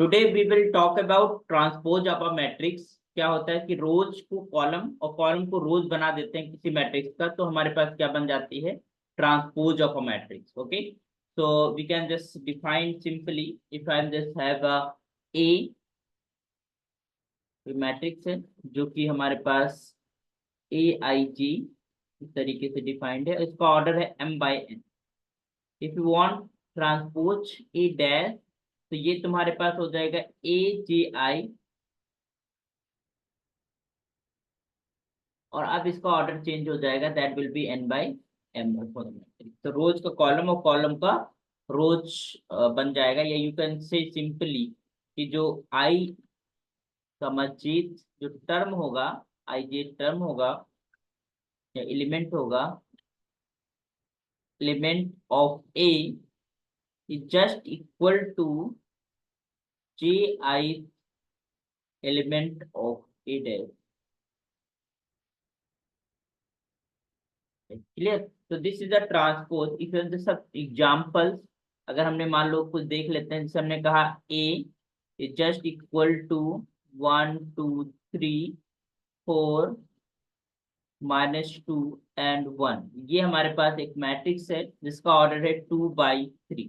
Today we will talk about transpose of a matrix. क्या होता है कि रोज को कॉलम और कॉलम को रोज बना देते हैं किसी मैट्रिक्स का, तो हमारे पास क्या बन जाती है, transpose of a matrix. Okay, so we can just define simply, if I just have a matrix है जो कि हमारे पास ए आई जी इस तरीके से डिफाइंड है, इसका ऑर्डर है m by n। If you want transpose A dash, तो ये तुम्हारे पास हो जाएगा ए जे आई, और अब इसका ऑर्डर चेंज हो जाएगा, that will B n by m for the matrix. तो रोज का कॉलम और कॉलम का रोज बन जाएगा, या यू कैन से सिंपली कि जो आई का मजीद जो टर्म होगा, आई जे टर्म होगा या एलिमेंट होगा, element of A is just equal to j i element of A dash. Clear? तो this is a transpose. If सब एग्जांपल्स अगर हमने मान लो कुछ देख लेते हैं, जैसे हमने कहा ए is just equal to 1 2 3 4 -2 and 1। ये हमारे पास एक मैट्रिक्स है जिसका ऑर्डर है 2/3।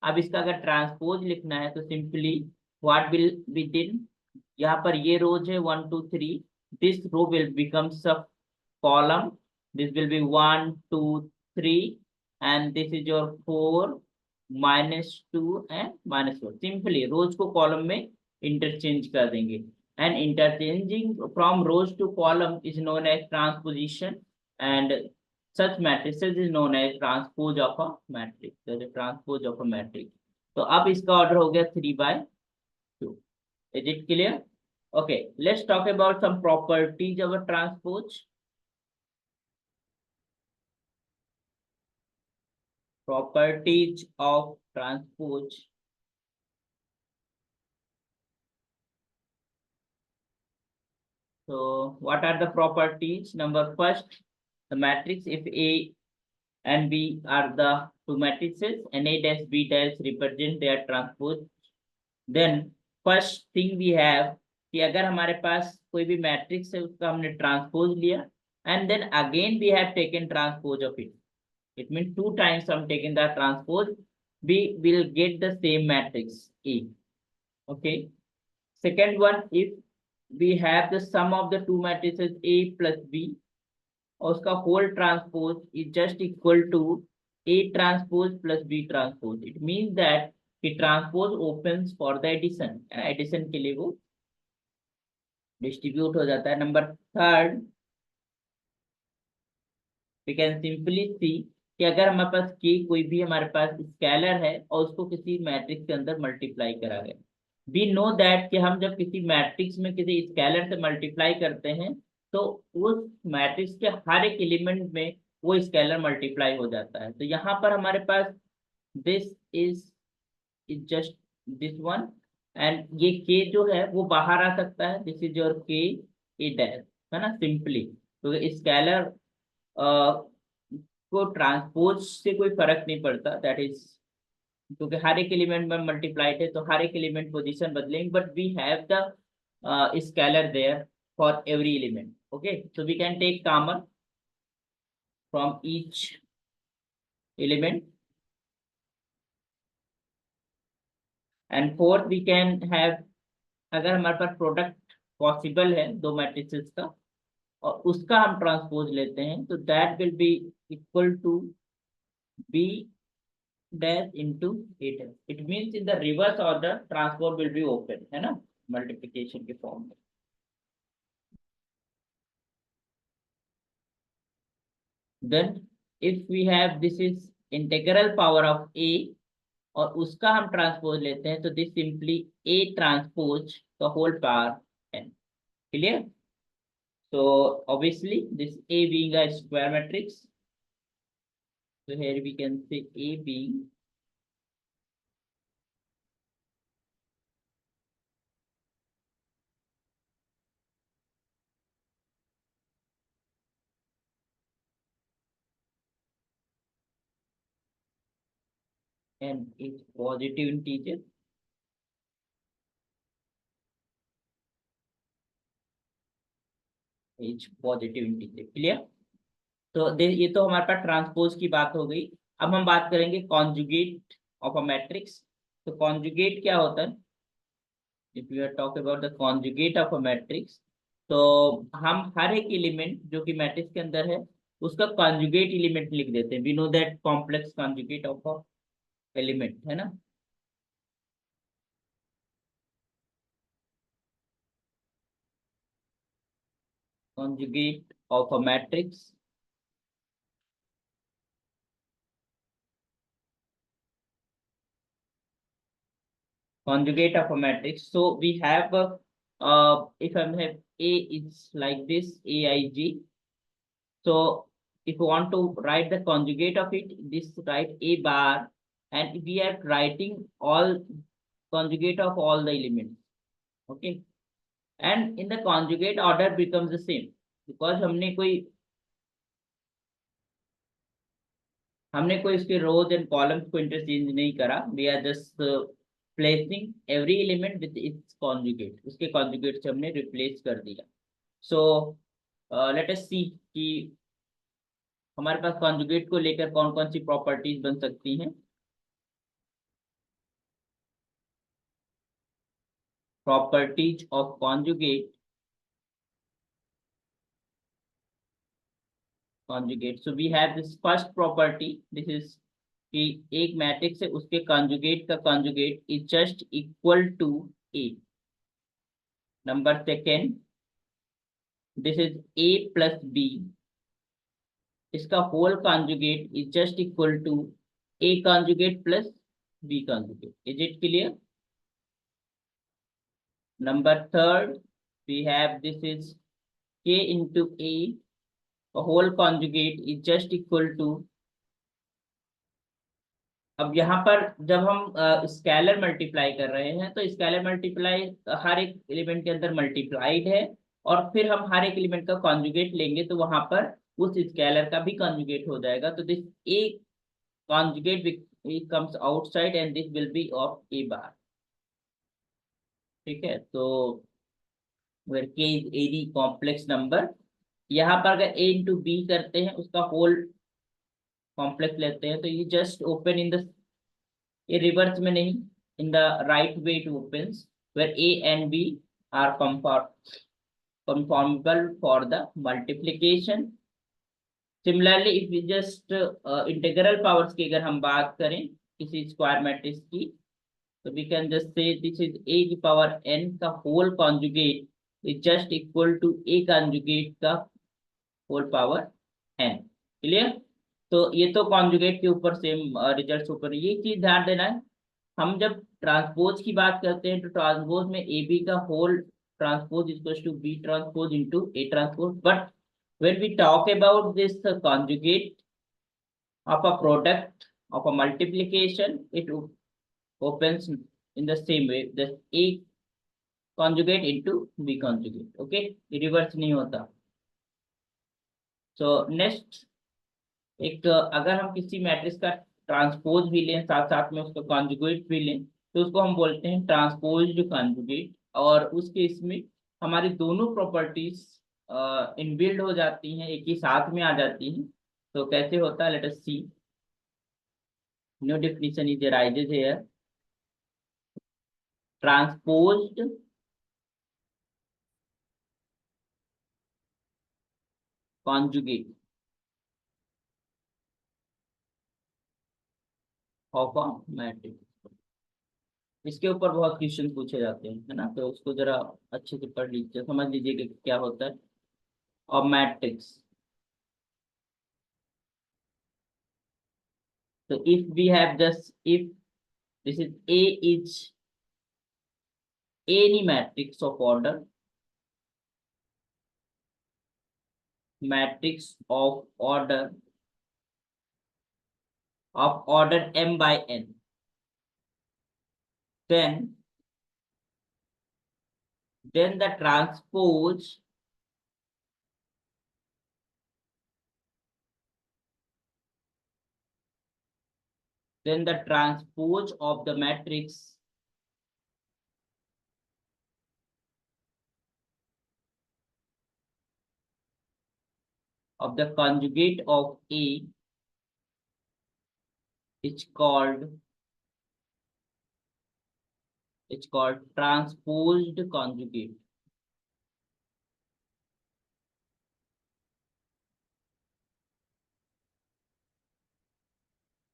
अब इसका अगर ट्रांसपोज लिखना है तो सिंपली व्हाट विल बी डिन, यहाँ पर ये रोज है 1 2 3, दिस रो विल बिकम सब column, this will be 1 2 3, and this is your 4 -2 and -4। Simply rows को कॉलम में इंटरचेंज कर देंगे, and interchanging from rows to column is known as transposition, and such matrices is known as transpose of a matrix। the transpose of a matrix। तो अब इसका order हो गया 3/2। is it clear? Okay, let's talk about some properties of a transpose। Properties of transpose। So what are the properties? Number first, the matrix, if A and B are the two matrices and A dash B dash represent their transpose, then first thing we have कि अगर हमारे पास कोई भी matrix है उसका हमने transpose लिया, and then again we have taken transpose of it, it means 2 times हम taken the transpose, we will get the same matrix A। Okay, second one, if we have the sum of the two matrices A plus B, और उसका whole transpose is just equal to A transpose plus B transpose, it means that कि transpose opens for the addition, addition के लिए वो distribute हो जाता है। Number third, we can simply see कि अगर हमारे पास k कोई भी हमारे पास स्केलर है और उसको किसी मैट्रिक्स के अंदर मल्टीप्लाई करा गया, वी नो दैट कि हम जब किसी मैट्रिक्स में किसी स्केलर से मल्टीप्लाई करते हैं तो उस मैट्रिक्स के हर एक एलिमेंट में वो स्केलर मल्टीप्लाई हो जाता है। तो यहाँ पर हमारे पास this is just this one, and ये k जो है वो बाहर आ सकता है, this is your k A dash, है ना, सिंपली। तो स्केलर को ट्रांसपोज से कोई फर्क नहीं पड़ता, दैट इज क्योंकि हर एक एलिमेंट में मल्टीप्लाइड है तो हर एक एलिमेंट पोजीशन बदलेंगे, but we have the scalar there for every element. Okay, so we can take common from each element, and fourth we can have, अगर हमारे पास प्रोडक्ट पॉसिबल है दो मैट्रिसेस का और उसका हम ट्रांसपोज लेते हैं, तो that will be equal to b dash into a dash। it means in the reverse order transpose will be open, है ना, मल्टीप्लिकेशन के फॉर्म में। then if we have this is integral power of a और उसका हम transpose लेते हैं, तो this simply a transpose the whole power n। Clear? so obviously this a being a square matrix, so here we can say a being n is positive integer, H positive integer. Clear? तो ये तो हमारे पास transpose की बात हो गई। अब हम बात करेंगे कॉन्जुगेट ऑफ अ मैट्रिक्स। तो कॉन्जुगेट क्या होता है? If you are talk about the conjugate of a matrix, तो हम हर एक एलिमेंट जो कि मैट्रिक्स के अंदर है उसका कॉन्जुगेट एलिमेंट लिख देते हैं। We know that complex conjugate of a element, है ना? Conjugate of a matrix, conjugate of a matrix. So we have if I have A is like this, AIG. So if you want to write the conjugate of it, this write A bar, and we are writing all conjugate of all the elements. Okay, and in the conjugate order becomes the same because हमने कोई इसके rows and columns को interchange नहीं करा। We are just placing every element with its conjugate, उसके conjugate से हमने replace कर दिया। सो लेट अस सी कि हमारे पास कॉन्जुगेट को लेकर कौन कौन सी प्रॉपर्टीज बन सकती हैं। Properties of conjugate, conjugate, so we have this first property, this is कि एक मैट्रिक्स है उसके कॉन्जुगेट का conjugate is just equal to A. Number second, this is A plus B, इसका whole conjugate is just equal to A conjugate plus B conjugate. Is it clear? Number third, we have this is k into a, whole conjugate is just equal to. अब यहाँ पर जब हम scalar multiply कर रहे हैं तो scalar multiply हर एक एलिमेंट के अंदर मल्टीप्लाइड है, और फिर हम हर एक एलिमेंट का कॉन्जुगेट लेंगे तो वहां पर उस स्केलर का भी कॉन्जुगेट हो जाएगा। तो this A conjugate it comes outside and this will be of a bar। ठीक है, तो where k is any complex number, यहाँ पर अगर a इंटू बी करते हैं उसका होल कॉम्प्लेक्स लेते हैं तो ये जस्ट ओपन इन द, ये रिवर्स में नहीं, in the right way it opens where a and b are conformable for the multiplication। Similarly if we just integral powers की अगर हम बात करें किसी स्क्वायर मैट्रिक्स की, so we can just say this is a की power n का whole conjugate is just equal to a conjugate का whole power n। क्लियर? तो ये तो कॉन्जुगेट के ऊपर सेम रिजल्ट्स ऊपर ये चीज ध्यान देना है। हम जब ट्रांसपोज की बात करते हैं तो ट्रांसपोज में ए बी का whole transpose equals to B transpose into A transpose, but when we talk about this conjugate of a product of a multiplication, it opens in the same way, the a conjugate into b conjugate। okay, reverse नहीं होता। So next, एक अगर हम किसी matrix का transpose भी लें साथ साथ में उसका कॉन्जुगेट भी लें तो उसको हम बोलते हैं ट्रांसपोज्ड कॉन्जुगेट, और उस केस में हमारी दोनों प्रॉपर्टीज इनबिल्ड हो जाती हैं, एक ही साथ में आ जाती हैं। तो कैसे होता है, let us see. New definition is arises here. Transposed conjugate of a matrix, इसके ऊपर बहुत क्वेश्चन पूछे जाते हैं, है ना? तो उसको जरा अच्छे से पढ़ लीजिए, समझ लीजिए कि क्या होता है और मैट्रिक्स। तो if we have just if this is a is any matrix of order, matrix of order m by n, then the transpose of the matrix of the conjugate of A is called transposed conjugate.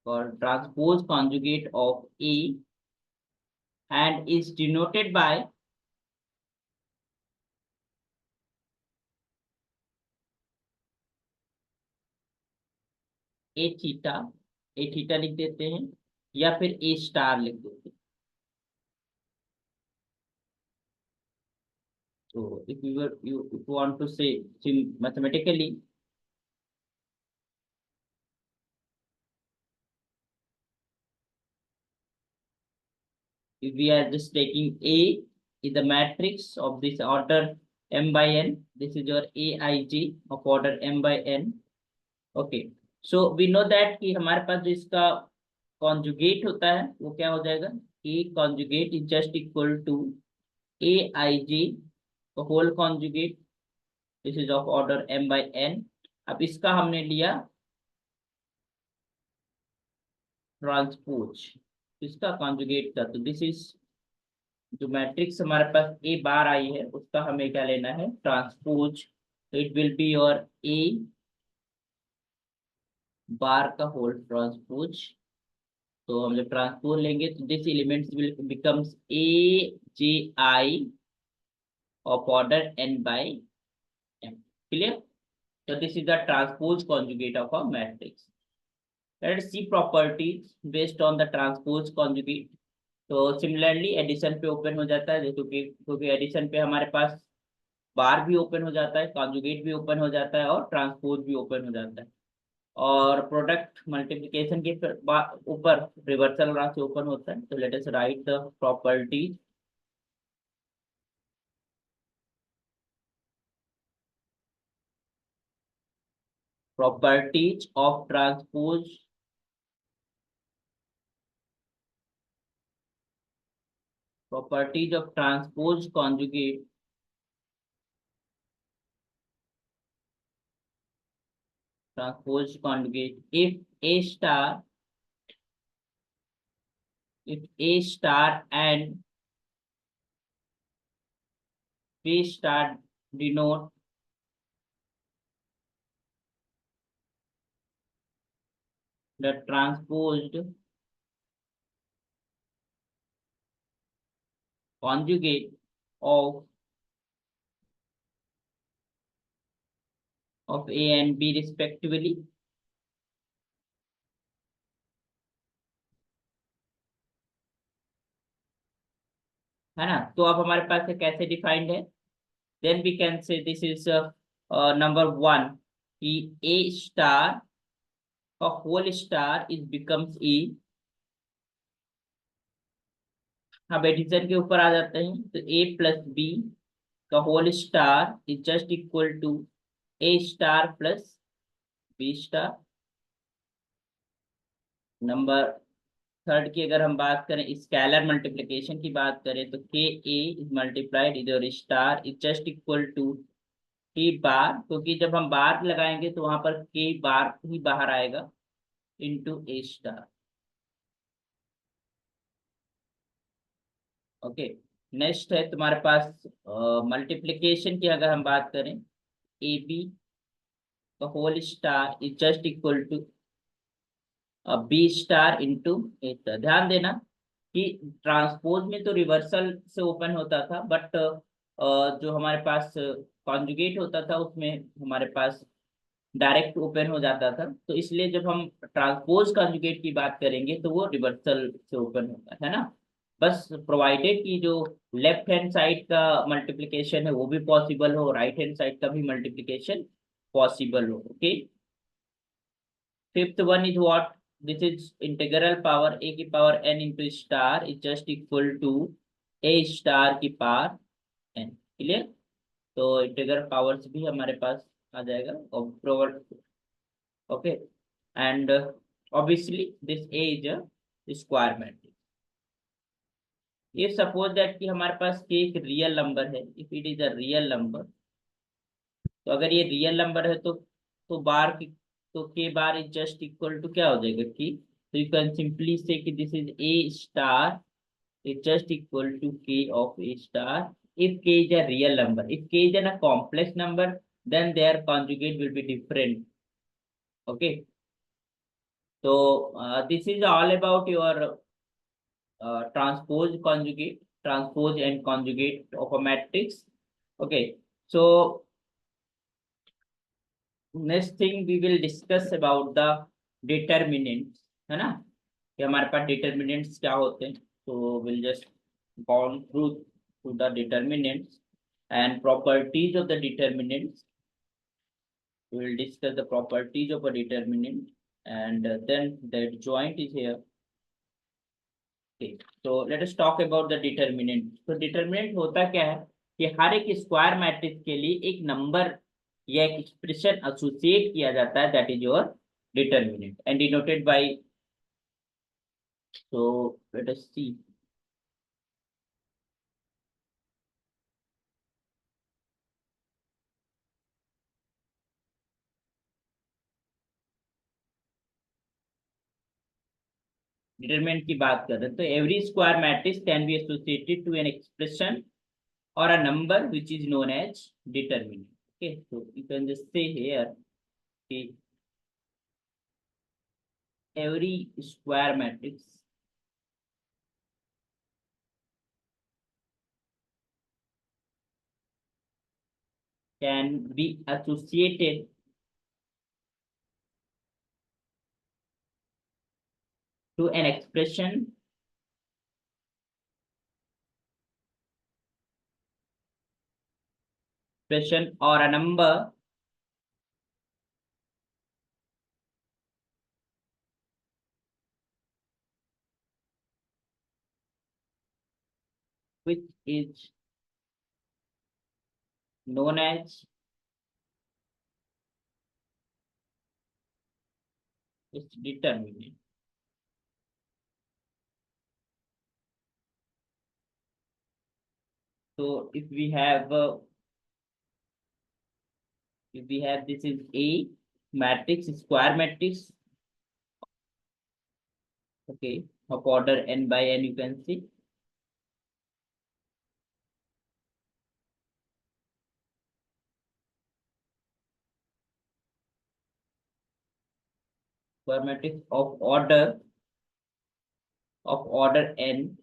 Called transposed conjugate of A and is denoted by A theta लिख देते हैं या फिर ए star लिख देते हैं. So if you want to say mathematically, if we are just taking A is the matrix of this order m by n, this is your aij of order m by n. Okay, so we know that कि हमारे पास जो इसका conjugate होता है वो क्या हो जाएगा, A conjugate is just equal to aij whole conjugate, this is of order m by n. अब इसका हमने लिया ट्रांसपोज, इसका कॉन्जुगेट का, तो दिस इज जो मैट्रिक्स हमारे पास ए बार आई है उसका हमें क्या लेना है, ट्रांसपोज. तो इट विल बी योर ए बार का होल ट्रांसपोज. तो हम जब ट्रांसपोज लेंगे तो this elements will becomes a J I of order n by m. Clear? So this is the transpose conjugate of a matrix. Let's see properties based on the transpose conjugate. तो similarly addition पे open हो जाता है, क्योंकि addition पे हमारे पास बार भी open हो जाता है, कॉन्जुगेट भी ओपन हो जाता है और ट्रांसपोज भी ओपन हो जाता है. और प्रोडक्ट मल्टीप्लिकेशन के ऊपर रिवर्सल वहां से ओपन होता है. तो let us right the properties. Properties of transpose. Properties of transpose conjugate. Transpose conjugate. If A star and B star denote the transposed conjugate of A and B respectively. है ना? तो अब हमारे पास ये कैसे डिफाइंड है, then we can say this is number 1 कि A star का whole star is becomes E. अब एडिशन के ऊपर आ जाते हैं तो A प्लस बी का whole star is just equal to A star plus B star. Number third की अगर हम बात करें, स्केलर मल्टीप्लिकेशन की बात करें तो k A is multiplied is और star is just equal to k bar, क्योंकि जब हम बार लगाएंगे तो वहां पर के बार ही बाहर आएगा into A star. Okay, next है तुम्हारे पास मल्टीप्लिकेशन की अगर हम बात करें, ए बी का whole star is just equal to B star into A star. ध्यान देना कि ट्रांसपोज में तो रिवर्सल से ओपन होता था, बट जो हमारे पास कॉन्जुगेट होता था उसमें हमारे पास डायरेक्ट ओपन हो जाता था. तो इसलिए जब हम ट्रांसपोज कॉन्जुगेट की बात करेंगे तो वो रिवर्सल से ओपन होता है ना. बस प्रोवाइडेड कि जो लेफ्ट हैंड साइड का मल्टीप्लिकेशन है वो भी पॉसिबल हो, राइट हैंड साइड का भी मल्टीप्लिकेशन पॉसिबल हो. Okay, fifth one is what, this is integral power a की power n into star is just equal to a star की पावर n. क्लियर? तो इंटीग्रल पावर्स भी हमारे पास आ जाएगा और okay, and obviously this a is a square matrix. If suppose that कि हमारे पास k एक रियल नंबर है, if it is a real number, तो अगर ये रियल नंबर है तो तो बार की, तो K bar is just equal to क्या हो जाएगा की, तो यू कैन सिंपली से कि this is A star is just equal to k of a star if k is a real number. If k is a complex number, then their conjugate will be different. Okay, so this is all about your transpose conjugate, transpose and conjugate of a matrix. Okay, so next thing we will discuss about the determinants, है ना, कि हमारे पास determinants क्या होते हैं. So we'll just gone through to the determinants and properties of the determinants. We will discuss the properties of a determinant, and then the joint is here. Okay, so let us talk about the determinant. So determinant होता क्या है कि हर एक square matrix के लिए एक number या एक एक्सप्रेशन एसोसिएट किया जाता है, that is your determinant and denoted by, so let us see. Determinant की बात कर रहे हैं तो every square matrix can be associated to an expression or a number which is known as determinant. Okay, so you can just say here, okay, every square matrix can be associated to an expression or a number which is known as its determinant. So if we have this is a matrix, square matrix, okay, of order n by n, you can see. Square matrix of order n,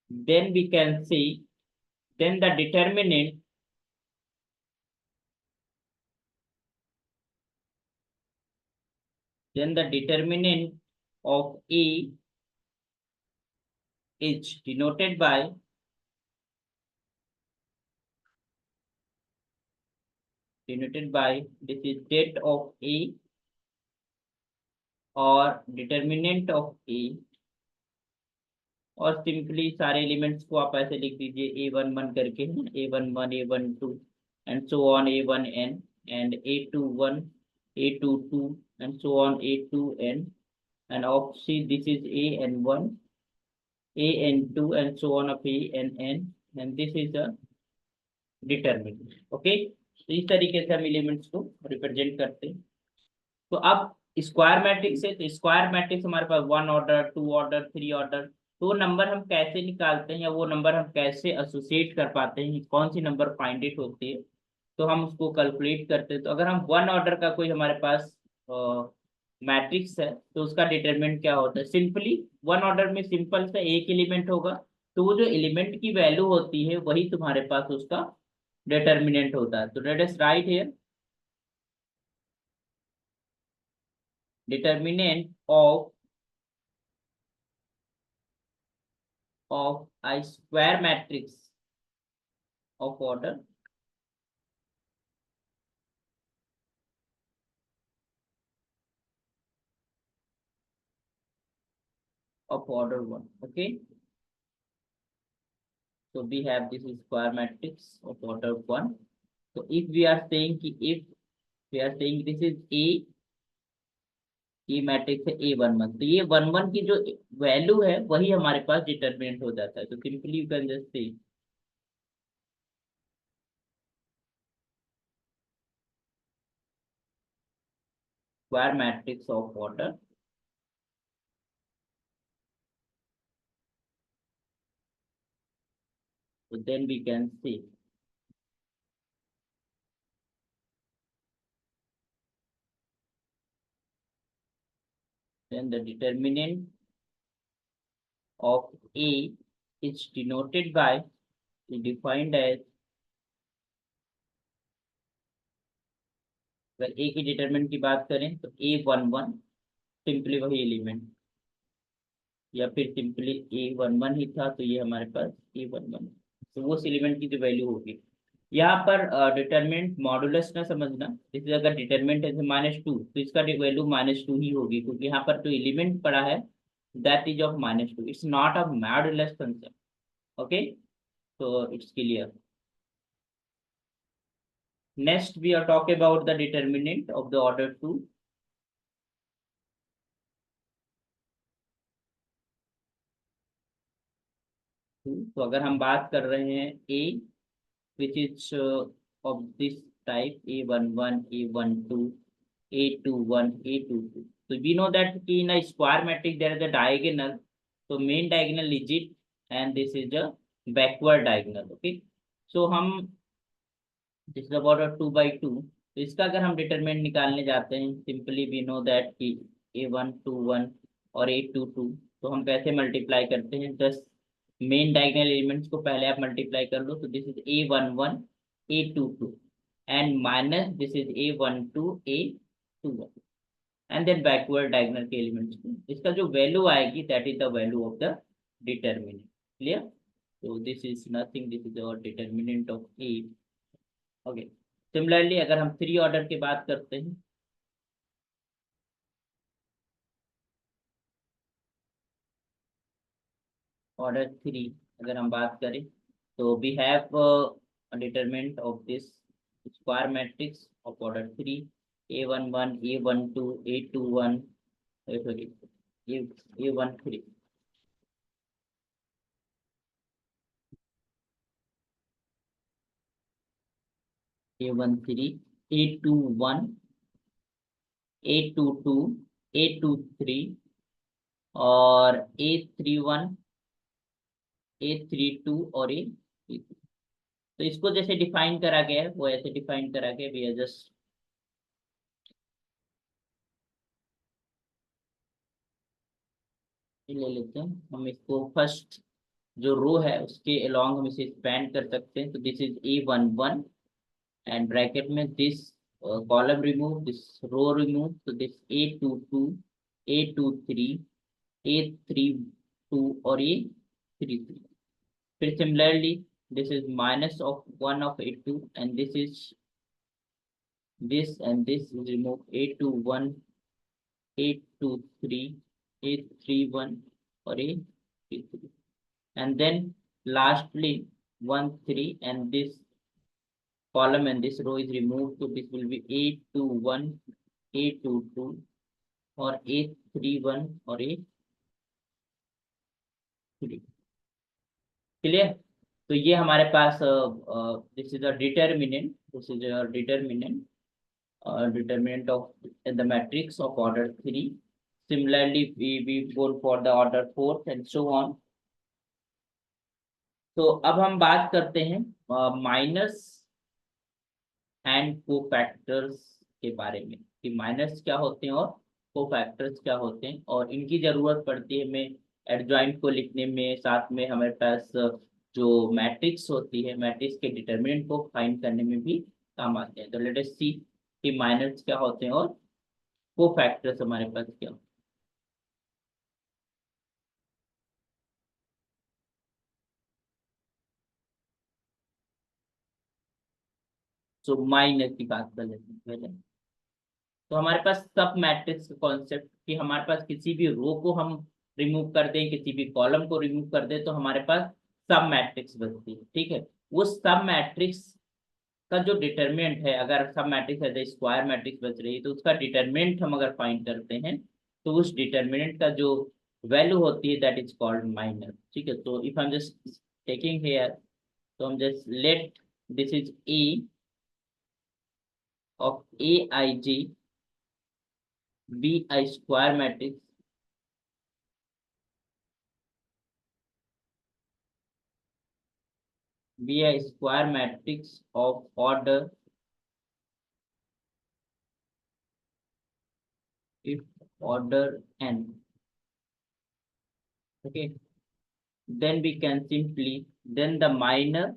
then we can see, then the determinant of A is denoted by this is det of A और determinant of A, और simply सारे elements को आप ऐसे लिख दीजिए A11 करके, A11 A12 and so on A1n and A21 A22 and so on A2n, and of C this is AN1 AN2 and so on of ANn, and this is a determinant. Okay, तो इस तरीके से हम elements को represent करते हैं. तो अब स्क्वायर मैट्रिक्स है, तो स्क्वायर मैट्रिक्स हमारे पास 1 ऑर्डर 2 ऑर्डर 3 ऑर्डर, तो वो नंबर हम कैसे निकालते हैं या वो नंबर हम कैसे एसोसिएट कर पाते हैं, कौन सी नंबर फाइंड इट होती है, तो हम उसको कैलकुलेट करते हैं. तो अगर हम 1 ऑर्डर का कोई हमारे पास मैट्रिक्स है तो उसका डिटरमिनेंट क्या होता है, सिंपली 1 ऑर्डर में सिंपल सा एक एलिमेंट होगा, तो वो जो एलिमेंट की वैल्यू होती है वही तुम्हारे पास उसका डिटरमिनेंट होता है. तो let us right here determinant of a square matrix of order of order 1. Okay, so we have this square matrix of order 1. So if we are saying this is A matrix है A11, तो ये 11 की जो value है वही हमारे पास determinant हो जाता है. तो सिंपली यू कैन जस्ट से, square matrix of order so then we can see then the determinant of A is denoted by is defined as अगर A की डिटरमिनेंट की बात करें तो A11 सिंपली वही एलिमेंट या फिर सिंपली A11 ही था तो ये हमारे पास A11 तो वो एलिमेंट की जो वैल्यू होगी यहाँ पर डिटरमिनेंट मॉडुलस ना समझना जैसे अगर डिटरमिनेंट है -2 तो इसका वैल्यू -2 ही होगी क्योंकि यहाँ पर जो एलिमेंट पड़ा है that is of -2 it's not a modulus concept okay so it's clear. Next we are talking about the determinant of the order 2. तो अगर हम बात कर रहे हैं A which is of this type A11 A12 A21 A22 so we know that in a square matrix there is a diagonal so main diagonal is it and this is the backward diagonal okay so हम this is about 2/2 तो इसका अगर हम determinant निकालने जाते हैं simply we know that कि A121 और A22 तो हम कैसे मल्टीप्लाई करते हैं जस्ट मेन डायगोनल एलिमेंट्स को पहले आप मल्टीप्लाई कर लो तो this is A11 A22 and minus this is A12 A21 and then backward diagonal के एलिमेंट्स को इसका जो वैल्यू आएगी that is the value of the determinant clear so this is nothing this is our determinant of A okay similarly अगर हम 3 order की बात करते हैं ऑर्डर 3 अगर हम बात करें तो we have determinant of this square matrix of order 3 A11 A12 A21 sorry A13 A13 A21 A22 A23 और A31 A32 और A32 तो इसको जैसे डिफाइन करा गया है वो ऐसे डिफाइन करा गया वी आर जस्ट ले लेते हैं हम इसको फर्स्ट जो रो है उसके अलोंग हम इसे एक्सपेंड कर सकते हैं तो this is A11 and bracket में this column remove this row remove so this A22 A23 A32 और A33 फिर similarly this is minus of 1 of A2 and this is this and this is remove A21 A23 A31 और A33 and then lastly 1 3 and this column and this row is removed so this will be A21 A22 और A31 और A3 clear तो ये हमारे पास this is a determinant this is a determinant of the matrix of order 3 similarly we go for the order 4 and so on तो अब हम बात करते हैं माइनस एंड कोफैक्टर्स के बारे में कि माइनस क्या होते हैं और कोफैक्टर्स क्या होते हैं और इनकी जरूरत पड़ती है हमें एडजॉइंट को लिखने में साथ में हमारे पास जो मैट्रिक्स होती है मैट्रिक्स के डिटरमिनेंट को फाइंड करने में भी काम आते हैं तो लेट अस सी कि माइनस क्या होते हैं और कोफैक्टर्स हमारे पास क्या होते हैं तो माइनस की बात कर लेते हैं पहले तो हमारे पास सब मैट्रिक्स का कॉन्सेप्ट कि हमारे पास किसी भी रो को हम रिमूव कर दें किसी भी कॉलम को रिमूव कर दें तो हमारे पास सब मैट्रिक्स बनती है ठीक है वो सब मैट्रिक्स का जो डिटरमिनेंट है अगर सब मैट्रिक्स है स्क्वायर मैट्रिक्स बच रही है तो उसका डिटरमिनेंट हम अगर फाइंड करते हैं तो उस डिटरमिनेंट का जो वैल्यू होती है दैट इज कॉल्ड माइनस ठीक है तो if I am just taking here तो हम just let this is A of AIG be a square matrix of order if order n. Okay, then we can simply, then the minor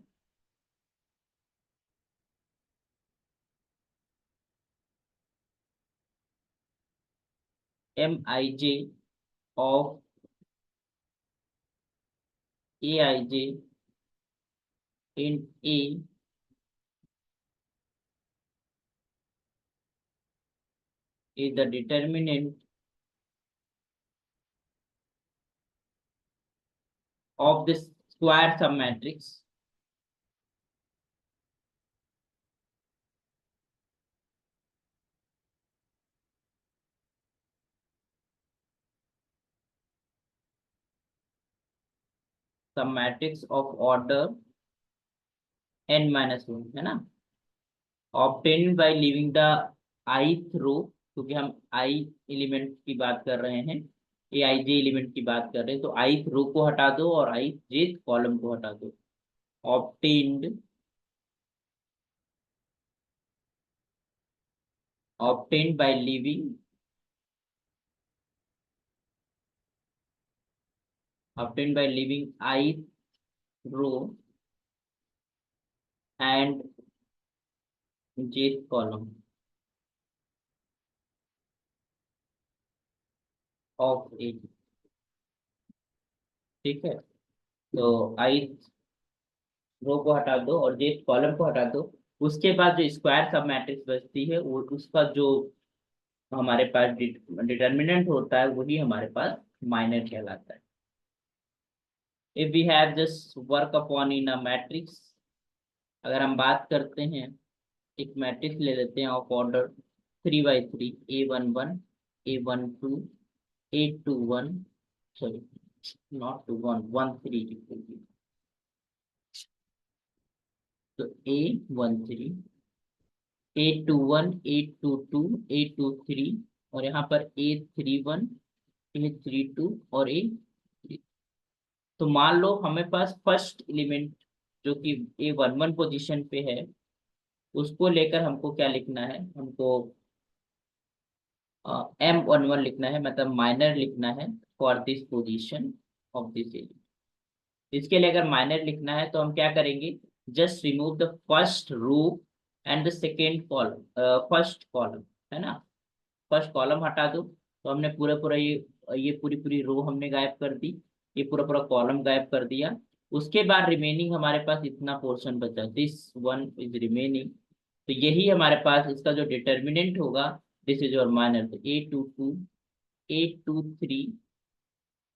mij of aij in A is the determinant of this square submatrix of order n minus 1, है ना, obtained by leaving the ith row, क्योंकि हम i element की बात कर रहे हैं, aij element की बात कर रहे हैं, तो ith रो को हटा दो और ith कॉलम को हटा दो। obtained by leaving ith row and jth column of A। ठीक है, तो ith रो को हटा दो और jth कॉलम को हटा दो। उसके बाद जो स्क्वायर सब मैट्रिक्स बचती है वो उसका जो हमारे पास डिटर्मिनेंट होता है वही हमारे पास माइनर कहलाता है। If we have just work upon in a matrix, अगर हम बात करते हैं, एक मैट्रिक्स ले लेते हैं of order 3 by 3, A11, A12, A21, sorry not 21, 13, तो A13, A21, A22, A23 और यहाँ पर A31, A32 और A, तो मान लो हमें पास फर्स्ट एलिमेंट जो कि A11 पोजीशन पे है उसको लेकर हमको क्या लिखना है, हमको M11 लिखना है, मतलब माइनर लिखना है for this position of this element. इसके लिए अगर माइनर लिखना है तो हम क्या करेंगे, just remove the first row and the second column, first column, है ना, फर्स्ट कॉलम हटा दो तो हमने पूरा पूरा ये पूरी पूरी रो हमने गायब कर दी, ये पूरा पूरा कॉलम गायब कर दिया। उसके बाद रिमेनिंग हमारे पास इतना पोर्शन बचा, दिस वन इज रिमेनिंग, तो यही हमारे पास इसका जो डिटर्मिनेंट होगा, दिस इज योर माइनर, तो A22, A23,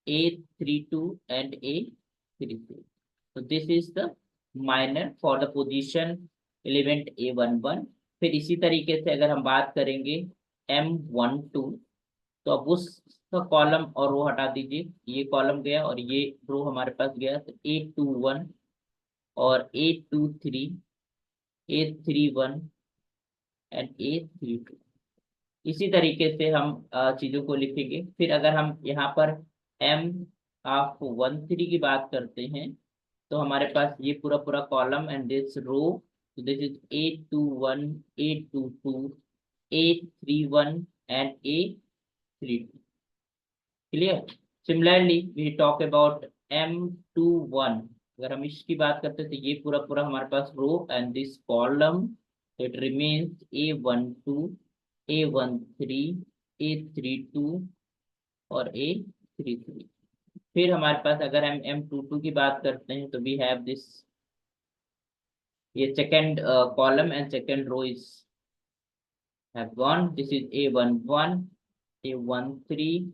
A32 and A33, so this is the minor for the position element A11। फिर इसी तरीके से अगर हम बात करेंगे M12, तो अब उसका कॉलम और रो हटा दीजिए, ये कॉलम गया और ये रो हमारे पास गया, तो A21 और A23, A31 एंड A32, इसी तरीके से हम चीजों को लिखेंगे। फिर अगर हम यहाँ पर M13 की बात करते हैं तो हमारे पास ये पूरा पूरा column and this row, this is A21, A22, A31 and A32, clear. Similarly we talk about M21, अगर हम इसकी बात करते हैं तो ये पूरा पूरा हमारे पास row and this column, it remains A12, A13, A32 और A33। फिर हमारे पास अगर हम M22 की बात करते हैं तो वी हैव दिस, ये second column and second row is have gone, this is A11, A13,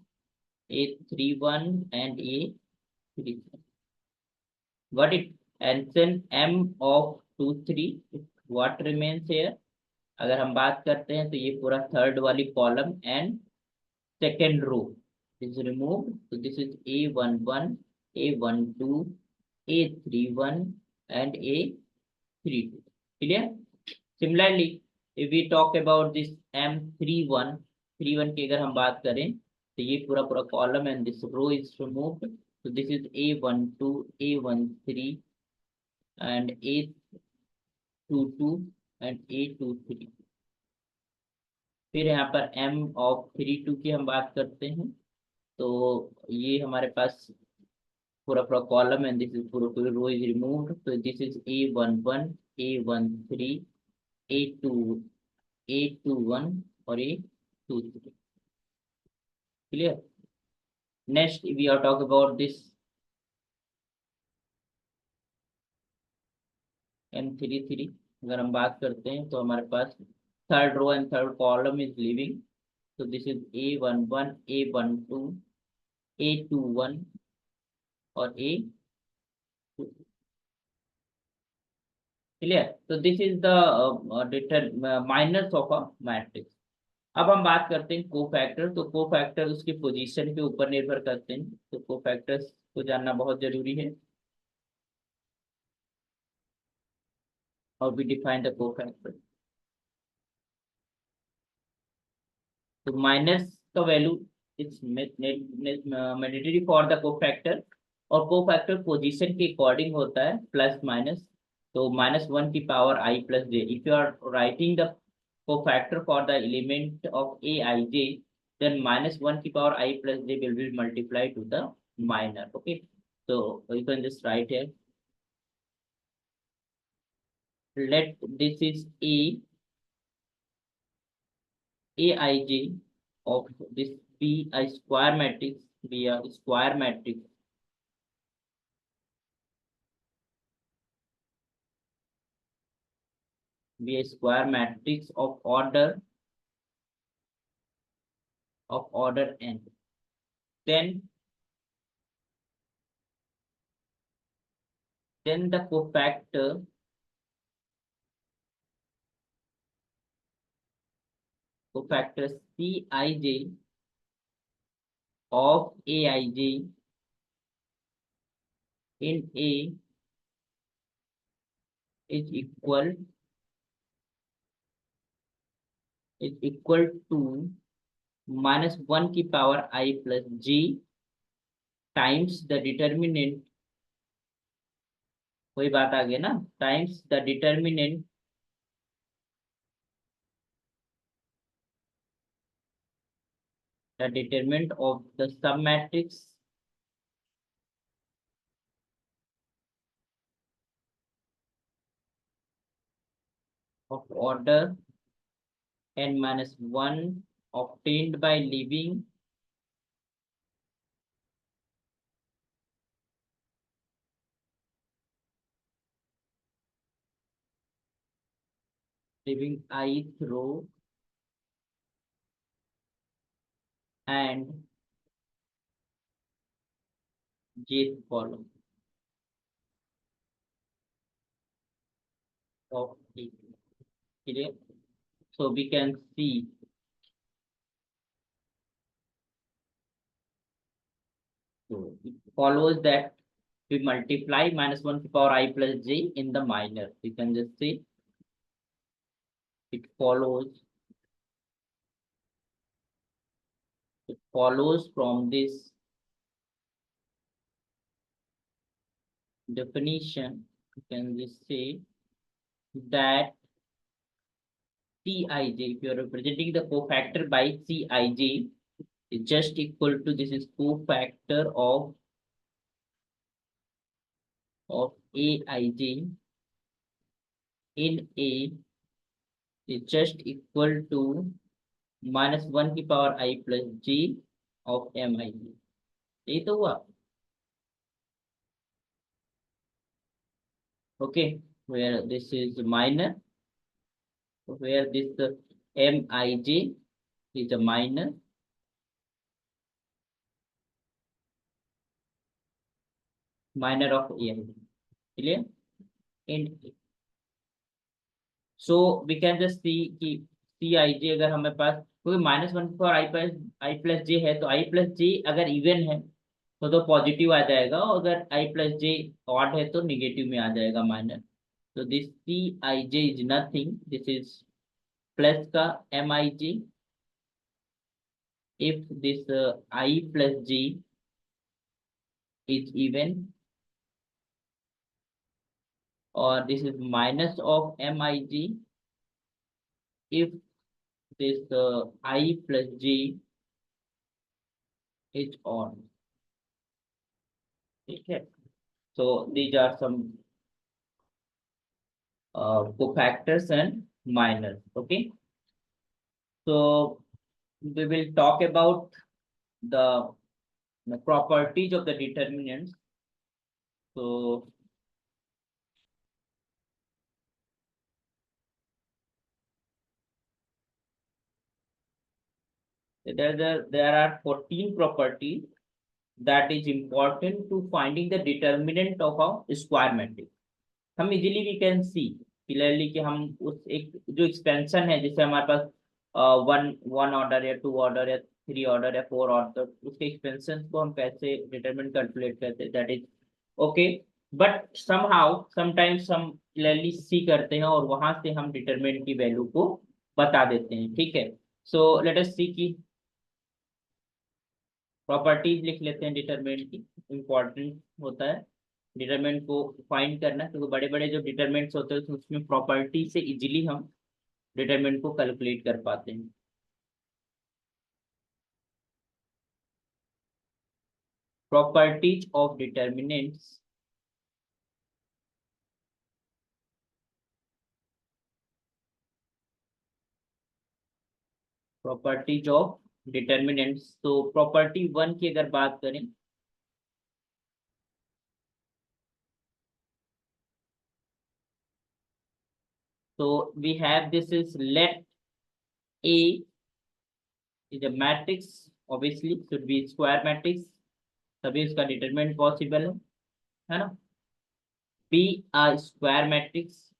A31 and A33, what it, and then M of 23, what remains here, अगर हम बात करते हैं तो ये पूरा थर्ड वाली column and second row is removed, so this is A11, A12, A31 and A32, clear। Similarly if we talk about this M31, 3 1 की अगर हम बात करें तो ये पूरा पूरा column and this row is removed, तो this is A12 A13 and A22 and A23। फिर यहाँ पर M32 की हम बात करते हैं, तो ये हमारे पास पूरा पूरा कॉलम एंड दिस इज पूरा पूरा रो इज रिमूव्ड, तो this is A11 A13 A21 और A23। Clear. Next we are talk about this M33। अगर हम बात करते हैं तो हमारे पास third row and third column is living, तो this is A11 A12 A21 और A। क्लियर। तो this is the minors of a matrix. अब हम बात करते हैं कोफैक्टर, तो कोफैक्टर उसके पोजीशन के ऊपर निर्भर करते हैं, तो कोफैक्टर्स को जानना बहुत जरूरी है। और वी डिफाइन द कोफैक्टर, तो माइनस का value its mandatory for the cofactor, और कोफैक्टर पोजीशन के अकॉर्डिंग होता है प्लस माइनस, तो -1 की power I plus j। If you are writing the cofactor for the element of aij, then -1 की power I plus j will be multiplied to the minor। Okay, so you can just write here, let this is aij of this be a square matrix, be a square matrix, be a square matrix of order n, then the cofactor Cij of aij in A is equal to -1 की power I plus j times the determinant, वही बात आ गई ना, times the determinant of the sub matrix of order n-1 obtained by leaving ith row and jth column of it। Clear? So we can see, so it follows that we multiply -1 to power I plus j in the minor. We can just say it follows from this definition, you can just say that Cij, if you are representing the cofactor by Cij, is just equal to, this is cofactor of Aij in A is just equal to -1 की power I plus j of Mij। यही तो हुआ। Okay, where this is minor, where this Mij is a minor of Aij। Clear? And so we can just see कि Cij अगर हमारे पास, क्योंकि -1 for I plus जे है, तो I प्लस जे अगर इवन है तो पॉजिटिव आ जाएगा, और अगर I प्लस जे ऑड है तो निगेटिव में आ जाएगा माइनस। तो this Cij is nothing, this is plus का Mij if this I plus G is even, or this is minus of MIG if this I plus G is odd. Okay, so these are some cofactors and minors. Okay, so we will talk about the properties of the determinants. So there are 14 properties that is important to finding the determinant of a square matrix. हम easily we can see clearly कि हम उस एक जो expansion है जिससे हमारे पास वन वन ऑर्डर या टू ऑर्डर या थ्री ऑर्डर या फोर ऑर्डर, उसके एक्सपेंशन को हम कैसे डिटरमिन कैलकुलेट करते हैं, that is okay. But somehow sometimes हम क्लियरली सी करते हैं और वहां से हम डिटरमिनेंट की वैल्यू को बता देते हैं. ठीक है, सो लेट अस सी की प्रॉपर्टीज लिख लेते हैं डिटरमिनेंट की. इंपॉर्टेंट होता है डिटरमिनेंट को फाइंड करना, क्योंकि बड़े बड़े जो डिटरमिनेंट्स होते हैं तो उसमें प्रॉपर्टी से इजीली हम डिटरमिनेंट को कैलकुलेट कर पाते हैं. Properties of determinants. Properties of determinants, तो प्रॉपर्टी वन की अगर बात करें तो we have this is let A is a matrix, obviously should be square matrix, तभी उसका डिटरमिनेंट पॉसिबल है ना. B a square matrix,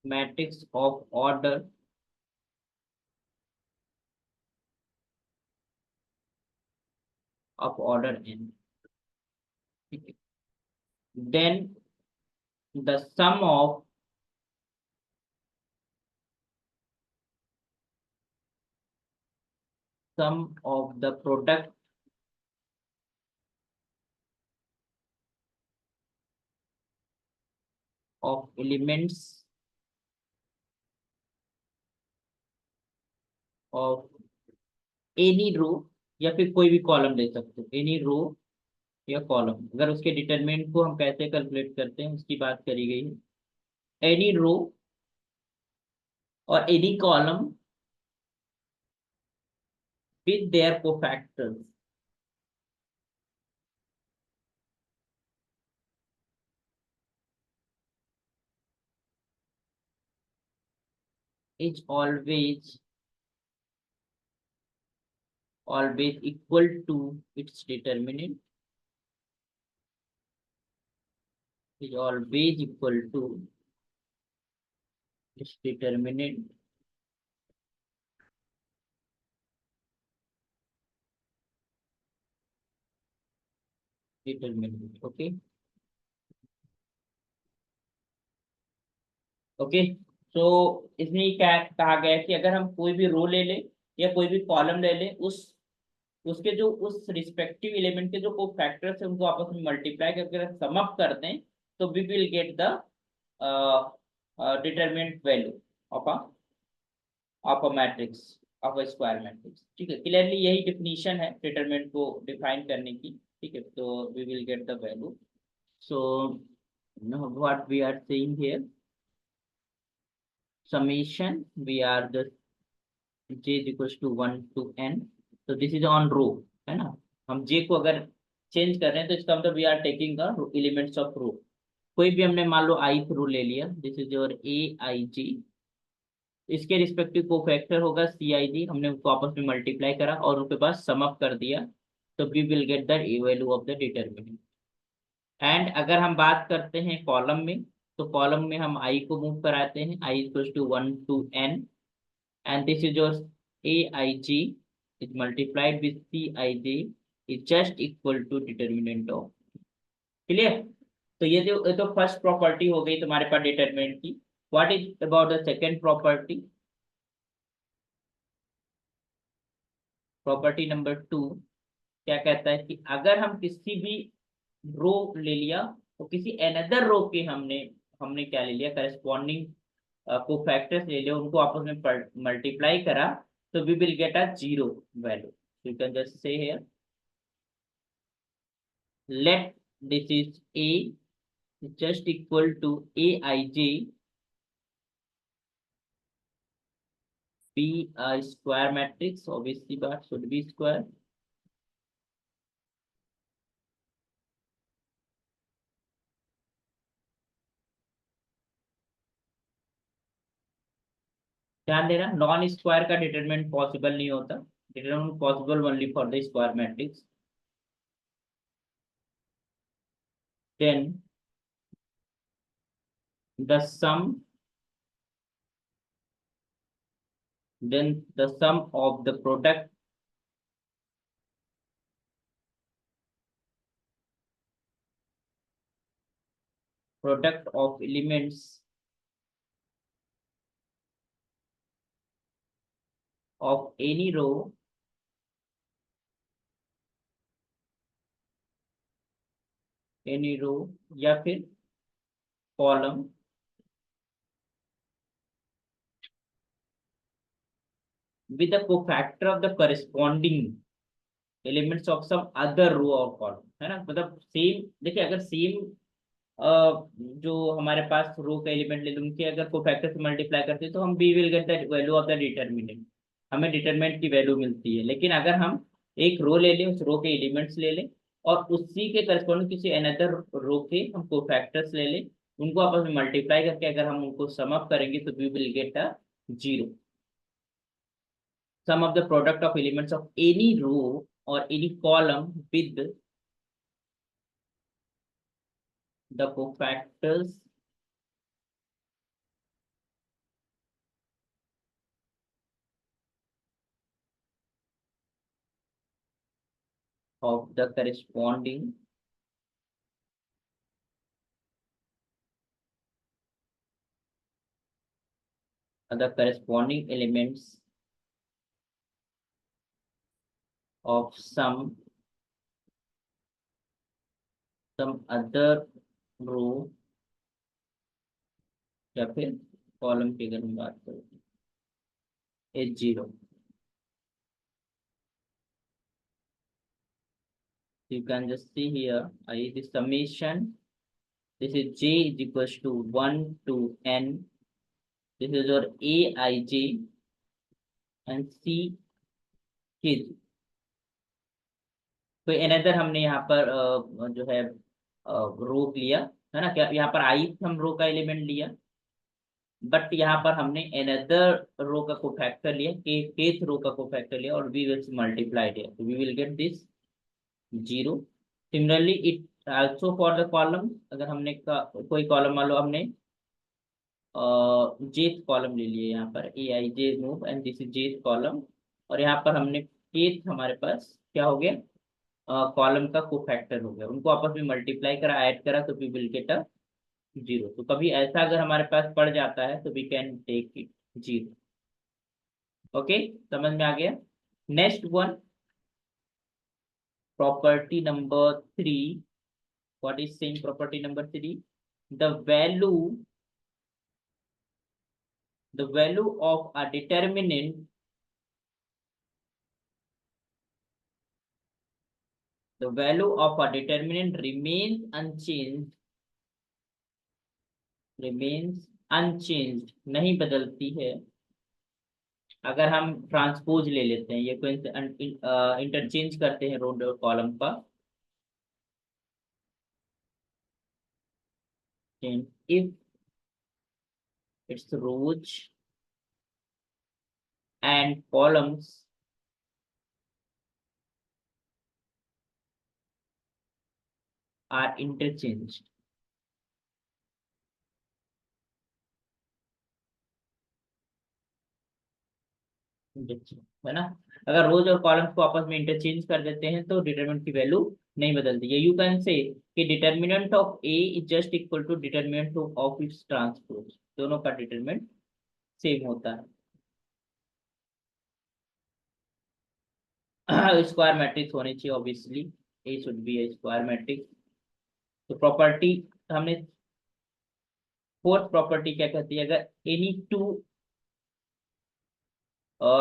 matrix of order n. Then the sum of the product of elements of any रो, या फिर कोई भी column ले सकते हो, एनी रो या कॉलम. अगर उसके डिटरमिनेंट को हम कैसे कैलकुलेट करते हैं उसकी बात करी गई है. एनी रो और any column with their cofactors is always equal to its determinant, is always equal to its determinant. Okay. Okay, तो इसमें क्या कहा गया है कि अगर हम कोई भी रो ले लें या कोई भी कॉलम ले लें, उसके जो उस रिस्पेक्टिव एलिमेंट के जो को फैक्टर्स है उनको आपस में मल्टीप्लाई करके सम अप कर दें तो we will get the determinant value of a matrix, of a square matrix. ठीक है, क्लियरली यही डिफिनीशन है डिटरमिनेंट को डिफाइन करने की. ठीक है, तो we will get the value. So what we are saying here, summation we are just j is equals to 1 to n, तो दिस इज ऑन रो है ना. हम j को अगर चेंज कर रहे हैं तो इसका मतलब we are taking the elements of row. कोई भी हमने मान लो i रो ले लिया, this is your a i g, इसके रिस्पेक्टिव कोफैक्टर होगा c i g, हमने उसको आपस में मल्टीप्लाई करा और उनके पास सम अप कर दिया, तो we will get the value of the determinant. And अगर हम बात करते हैं कॉलम में, तो कॉलम में हम i को मूव कराते हैं, i equals to 1 to n, and this is your aij is multiplied with cij is just equal to determinant of. Clear, तो ये जो तो फर्स्ट प्रॉपर्टी हो गई तुम्हारे पास डिटरमिनेंट की. What is about the second property? Property number 2 क्या कहता है कि अगर हम किसी भी रो ले लिया तो किसी अनदर रो के हमने हमने क्या ले लिया, करस्पॉन्डिंग कोफैक्टर्स ले लिया, उनको आपस में मल्टीप्लाई करा, तो we will get a zero value. You can just say here, let this is A just equal to Aij be a square matrix, obviously but should be square. ध्यान देना, non square का determinant possible नहीं होता, determinant possible only for the square matrix. Then the sum, then the sum of the product of elements of any row या फिर column with the cofactor of the corresponding elements of some other row or column, है ना. मतलब same, देखिए अगर same जो हमारे पास रो का एलिमेंट ले उनके अगर कोफैक्टर से मल्टीप्लाई करते हैं तो हम we will get the value of the determinant, हमें डिटरमिनेंट की वैल्यू मिलती है. लेकिन अगर हम एक रो ले लें, उस रो के एलिमेंट्स ले लें और उसी के करस्पॉन्डिंग किसी अनदर रो के हम कोफैक्टर्स ले लें, उनको आपस में मल्टीप्लाई करके अगर हम उनको सम अप करेंगे तो we will get a zero. Sum of the product of elements of any row or any column with the cofactors of the corresponding elements of some other row या फिर कॉलम की अगर हम बात करें is zero. You can just see here, the summation. This is j is equals to 1 to n. This is your aij and c k. तो another हमने यहाँ पर जो है रो लिया है ना, क्या यहाँ पर आई हम रो का एलिमेंट लिया, बट यहाँ पर हमने अनदर रो का कोफैक्टर लिया, केथ रो का कोफैक्टर लिया और वी विल मल्टीप्लाई दिया, तो we will get this zero. Similarly it also for the column, अगर हमने कोई कॉलम मान लो हमने जेथ कॉलम ले लिया, यहाँ पर A i j move and this is jth column, और यहाँ पर हमने केथ हमारे पास क्या हो गया, कॉलम का कोफैक्टर हो गया, उनको आपस में मल्टीप्लाई करा, ऐड करा, तो we will get a zero. तो कभी ऐसा अगर हमारे पास पड़ जाता है तो we can take it zero. Okay, समझ में आ गया. Next one, property number 3. What is saying property number 3? The value of a determinant, the value of a determinant remains unchanged, नहीं बदलती है. अगर हम ट्रांसपोज ले लेते हैं, ये कोई इंटरचेंज करते हैं रो और कॉलम का, if its rows and columns are interchanged. है ना, अगर रोज और कॉलम्स को आपस में इंटरचेंज कर देते हैं तो डिटरमिनेंट की वैल्यू नहीं बदलती है. यू कैन से कि determinant of A is just equal to determinant of its transpose. दोनों का डिटरमिनेंट सेम होता है। स्क्वायर मैट्रिक्स होनी चाहिए obviously, A should be A square matrix. तो प्रॉपर्टी हमने, फोर्थ प्रॉपर्टी क्या कहती है, अगर एनी टू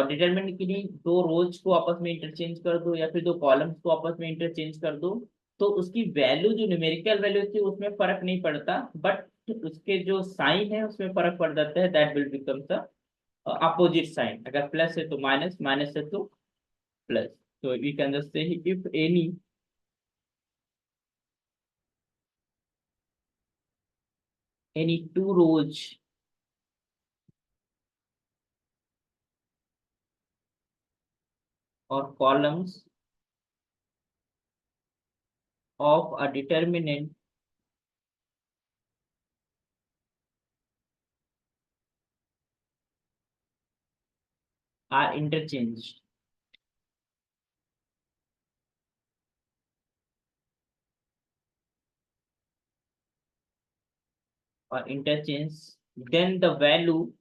डिटरमिनेंट की नहीं, दो रोज को आपस में इंटरचेंज कर दो या फिर दो कॉलम्स को आपस में इंटरचेंज कर दो, तो उसकी वैल्यू जो न्यूमेरिकल वैल्यू थी उसमें फर्क नहीं पड़ता, बट उसके जो साइन है उसमें फर्क पड़ जाता है, that will become the opposite sign. अगर प्लस है तो माइनस, माइनस है तो प्लस। तो we can just say if any two rows और columns of a determinant are interchanged, or interchange, then the value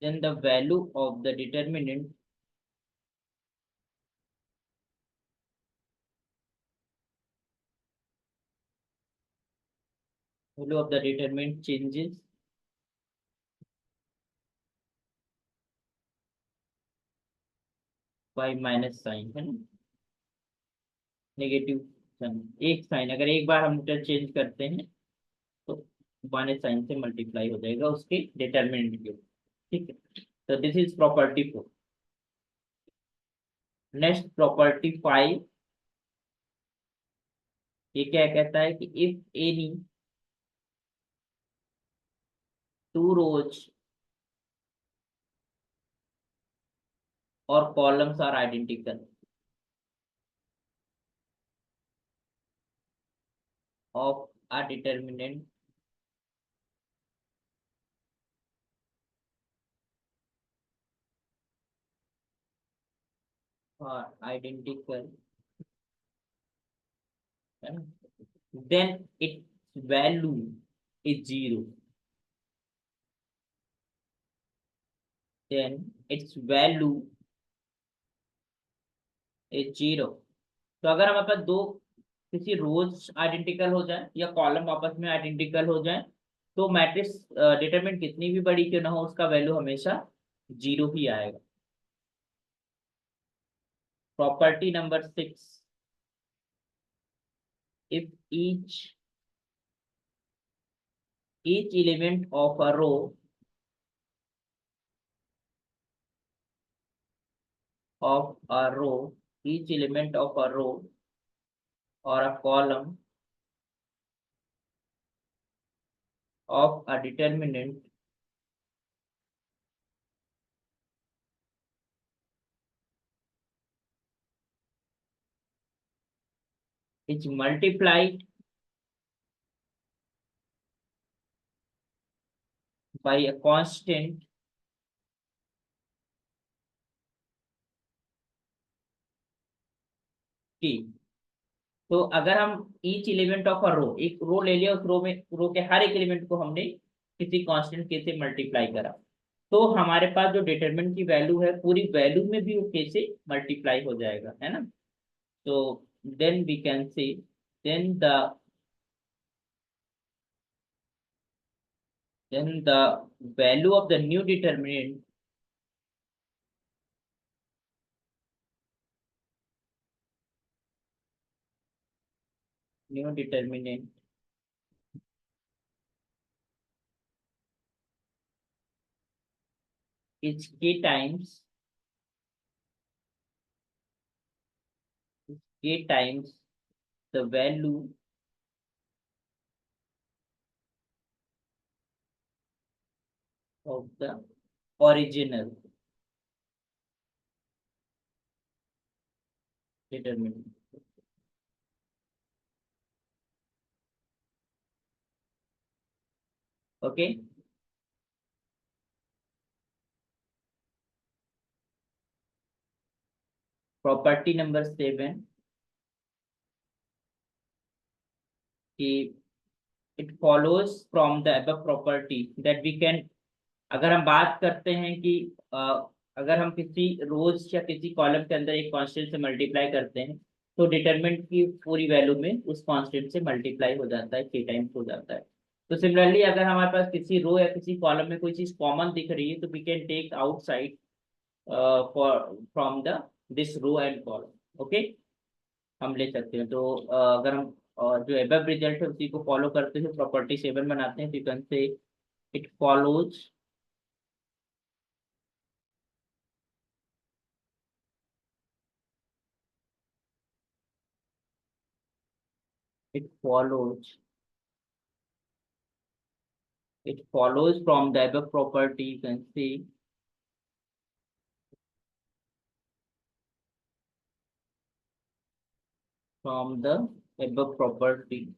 then the value of the determinant value of the determinant changes by minus sign, है ना, negative sign. एक sign अगर एक बार हम interchange करते हैं तो माइनस साइन से मल्टीप्लाई हो जाएगा उसके डिटरमिनेंट के, ठीक है। तो this is property 4। Next property 5, ये क्या कहता है कि इफ एनी टू रोज और columns are identical of a determinant or identical, है ना, then its value is zero, then its value is zero। तो अगर हमारे पास दो किसी रोज आइडेंटिकल हो जाए या कॉलम आपस में आइडेंटिकल हो जाए, तो मैट्रिक्स डिटरमिनेंट कितनी भी बड़ी क्यों ना हो उसका वैल्यू हमेशा जीरो ही आएगा। Property number 6, if each element of a row of a row each element of a row or a column of a determinant is multiplied by a constant t। तो अगर हम ईच एलिमेंट ऑफ अ रो, एक रो ले लिया, उस रो में रो के हर एक एलिमेंट को हमने किसी कांस्टेंट के से मल्टीप्लाई करा, तो हमारे पास जो डिटरमिनेंट की वैल्यू है पूरी वैल्यू में भी वो के से मल्टीप्लाई हो जाएगा, है ना। तो then we can say then the then the value of the new determinant is k times the value of the original determinant। Okay, property number 7, कि it follows from the above property that we can, अगर हम बात करते हैं कि अगर हम किसी रोज या किसी कॉलम के अंदर एक कांस्टेंट से मल्टीप्लाई करते हैं तो डिटरमिनेंट की पूरी वैल्यू में उस कांस्टेंट से मल्टीप्लाई हो जाता है, k टाइम्स हो जाता है। तो सिमिलरली अगर हमारे पास किसी रो या किसी कॉलम में कोई चीज कॉमन दिख रही है तो we can take outside for from the this row and column. Okay, हम ले सकते हैं। तो अगर हम जो एबव रिजल्ट है उसी को फॉलो करते हुए प्रॉपर्टी 7 बनाते हैं तो यू कैन से it follows, it follows it follows from the above property, you can see from the above property,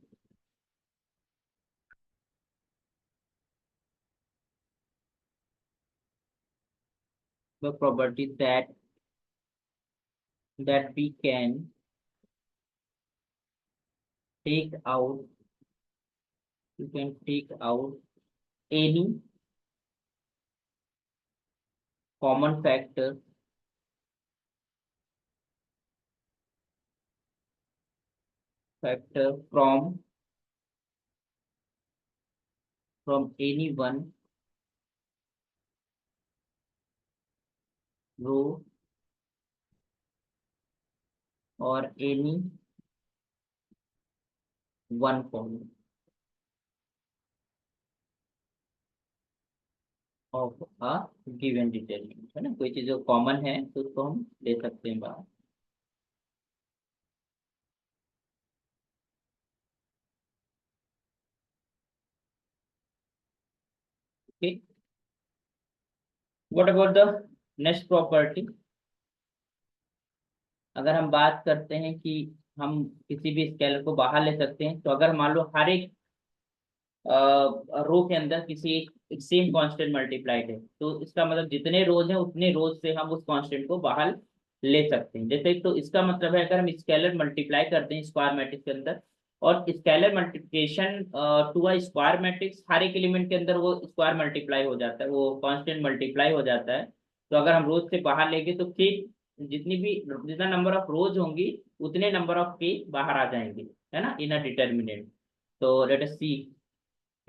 the property that we can take out, you can take out any common factor from any one row or any one column of a given determinant, है ना। कोई चीज जो common है तो उसको हम ले सकते हैं बाहर। Okay, what about the next property. अगर हम बात करते हैं कि हम किसी भी स्केलर को बाहर ले सकते हैं, तो अगर मान लो हर एक रो के अंदर किसी एक सेम कांस्टेंट मल्टीप्लाइड है तो इसका मतलब जितने रोज हैं उतने रोज से हम उस कांस्टेंट को बाहर ले सकते हैं। जैसे तो इसका मतलब है अगर हम स्केलर मल्टीप्लाई करते हैं स्क्वायर मैट्रिक्स के अंदर और scalar multiplication to a square matrix, हर एक एलिमेंट के अंदर वो स्क्वायर मल्टीप्लाई हो जाता है, वो कांस्टेंट मल्टीप्लाई हो जाता है। तो अगर हम रोज से बाहर लेंगे तो के जितना नंबर ऑफ रोज होंगी उतने नंबर ऑफ के बाहर आ जाएंगे, है ना, इन अ डिटर्मिनेंट। तो let us see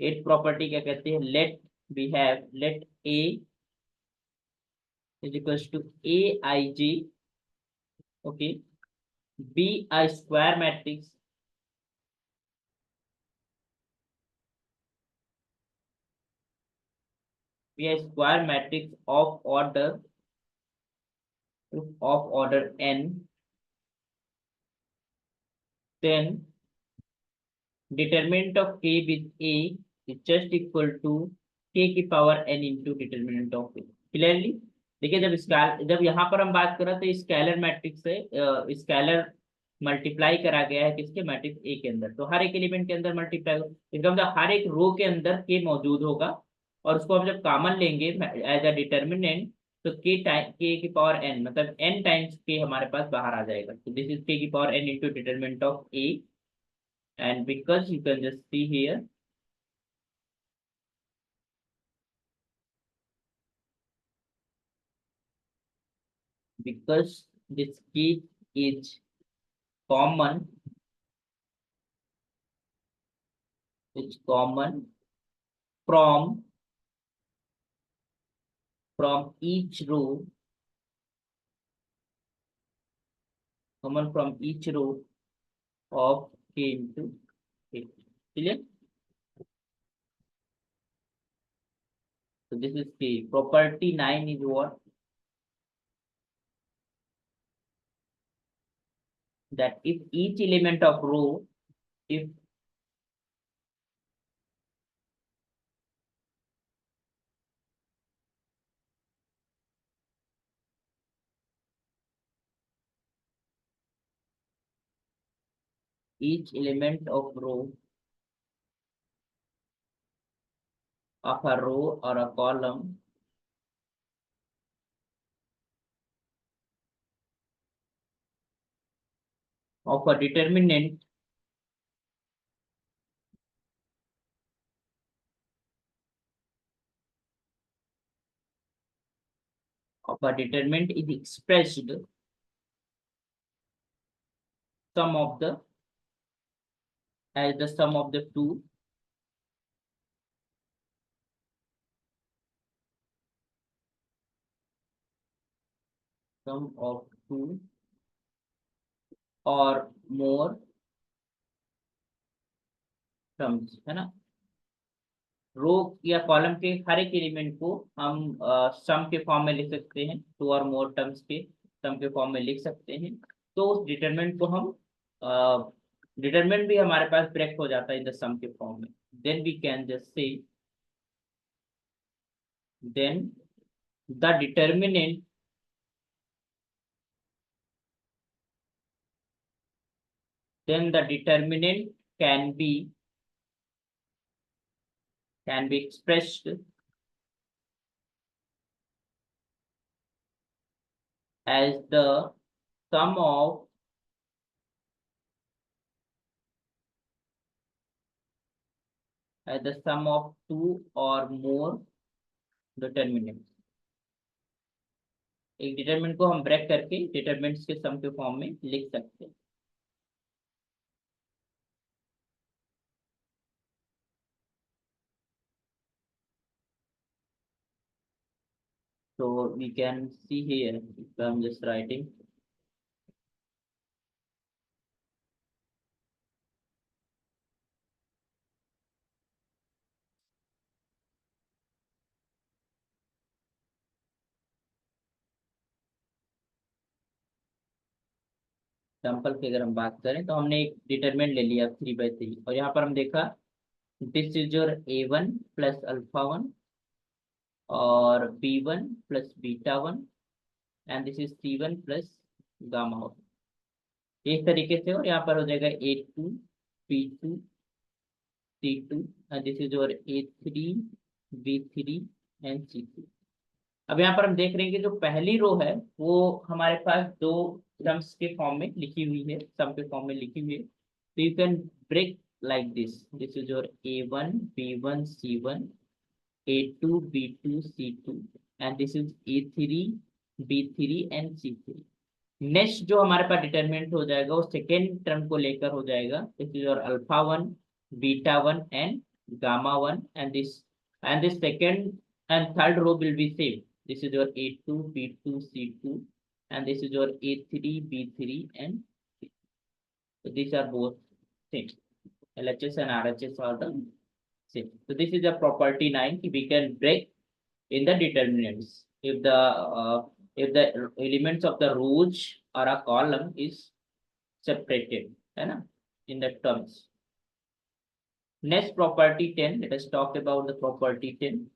at property क्या कहती है। Let we have let A is equals to A I G, okay, B a square matrix, B a square matrix of order n, then determinant of k with a is just equal to k की power n into determinant of a। Clearly देखिए, जब यहाँ पर हम बात कर रहे थे स्केलर मैट्रिक्स से स्केलर मल्टीप्लाई करा गया है किसके, मैट्रिक्स ए के अंदर, तो हर एक एलिमेंट के अंदर मल्टीप्लाई होगा, इसका मतलब हर एक रो के अंदर के मौजूद होगा और उसको हम जब कॉमन लेंगे एज अ डिटर्मिनेंट तो के की पावर n मतलब n टाइम्स के हमारे पास बाहर आ जाएगा। तो दिस इज के की power n into determinant of A, and because you can just see here because this key is common, it's common from each row, common from each row of k into k, clear। So this is k property 9 is what, that if each element of row, if each element of row of a row or a column of a determinant of a determinant is expressed sum of the as the sum of the two sum of two or more terms, है ना। रो या column के हर एक element को हम सम के form में लिख सकते हैं, टू और मोर टर्म्स के सम के फॉर्म में लिख सकते हैं। तो उस डिटरमिनेंट को हम डिटरमिनेंट भी हमारे पास ब्रेक हो जाता है इन द सम के फॉर्म में। Then we can just say then the determinant then the determinant can be expressed as the sum of two or more determinants। एक डिटरमिनेंट को हम ब्रेक करके डिटरमिनेंट्स के सम के फॉर्म में लिख सकते हैं। So we can see here, I'm just writing example की अगर हम बात करें तो हमने एक डिटरमिनेंट ले लिया 3/3 और यहाँ पर हम देखा this is your a1 plus alpha 1 और b1 plus beta 1 and this is c1 plus gamma 1। इस तरीके से और यहाँ पर हो जाएगा a2 b2 c2 and this is your a3 b3 and c3। अब यहाँ पर हम देख रहे हैं कि जो पहली रो है वो हमारे पास दो टर्म्स के फॉर्म में लिखी हुई है, सम के फॉर्म में लिखी हुई है। तो you can break like this is your a1 b1 c1 a2 b2 c2 and this is a3 b3 and c3। Next जो हमारे पास डिटरमिनेंट हो जाएगा वो सेकेंड टर्म को लेकर हो जाएगा, this is your alpha 1 beta 1 and gamma 1 and this second and third row will be same. This is your a2 b2 c2 and this is your a3 b3 and c. So these are both same. LHS and RHS are the same. So this is a property 9. We can break in the determinants if the elements of the rows or a column is separated, है ना, in the terms. Next property 10. Let us talk about the property 10.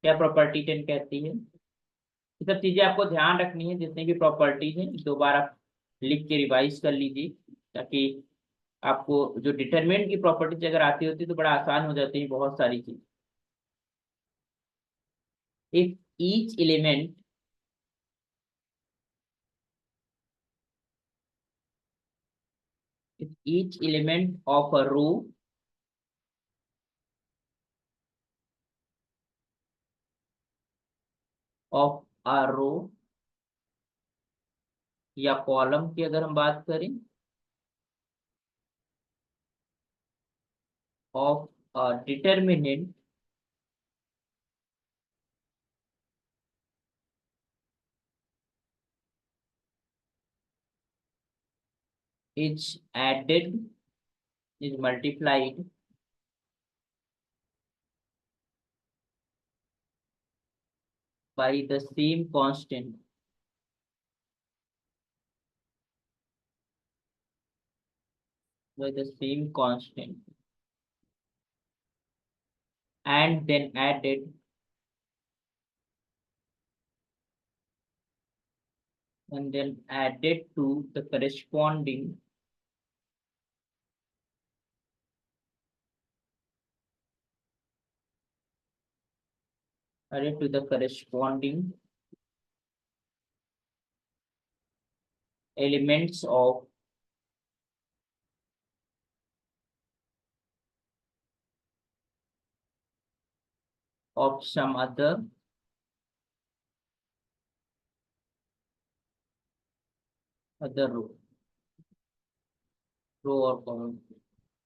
क्या property 10 कहती है? ये सब चीजें आपको ध्यान रखनी है, जितनी भी प्रॉपर्टीज हैं दो बार आप लिख के रिवाइज कर लीजिए, ताकि आपको जो डिटरमिनेंट की प्रॉपर्टीज अगर आती होती तो बड़ा आसान हो जाती है बहुत सारी चीज। If each element of a row या कॉलम की अगर हम बात करें of a determinant is added is multiplied by the same constant and then added to the corresponding elements of some other other row और कॉलम,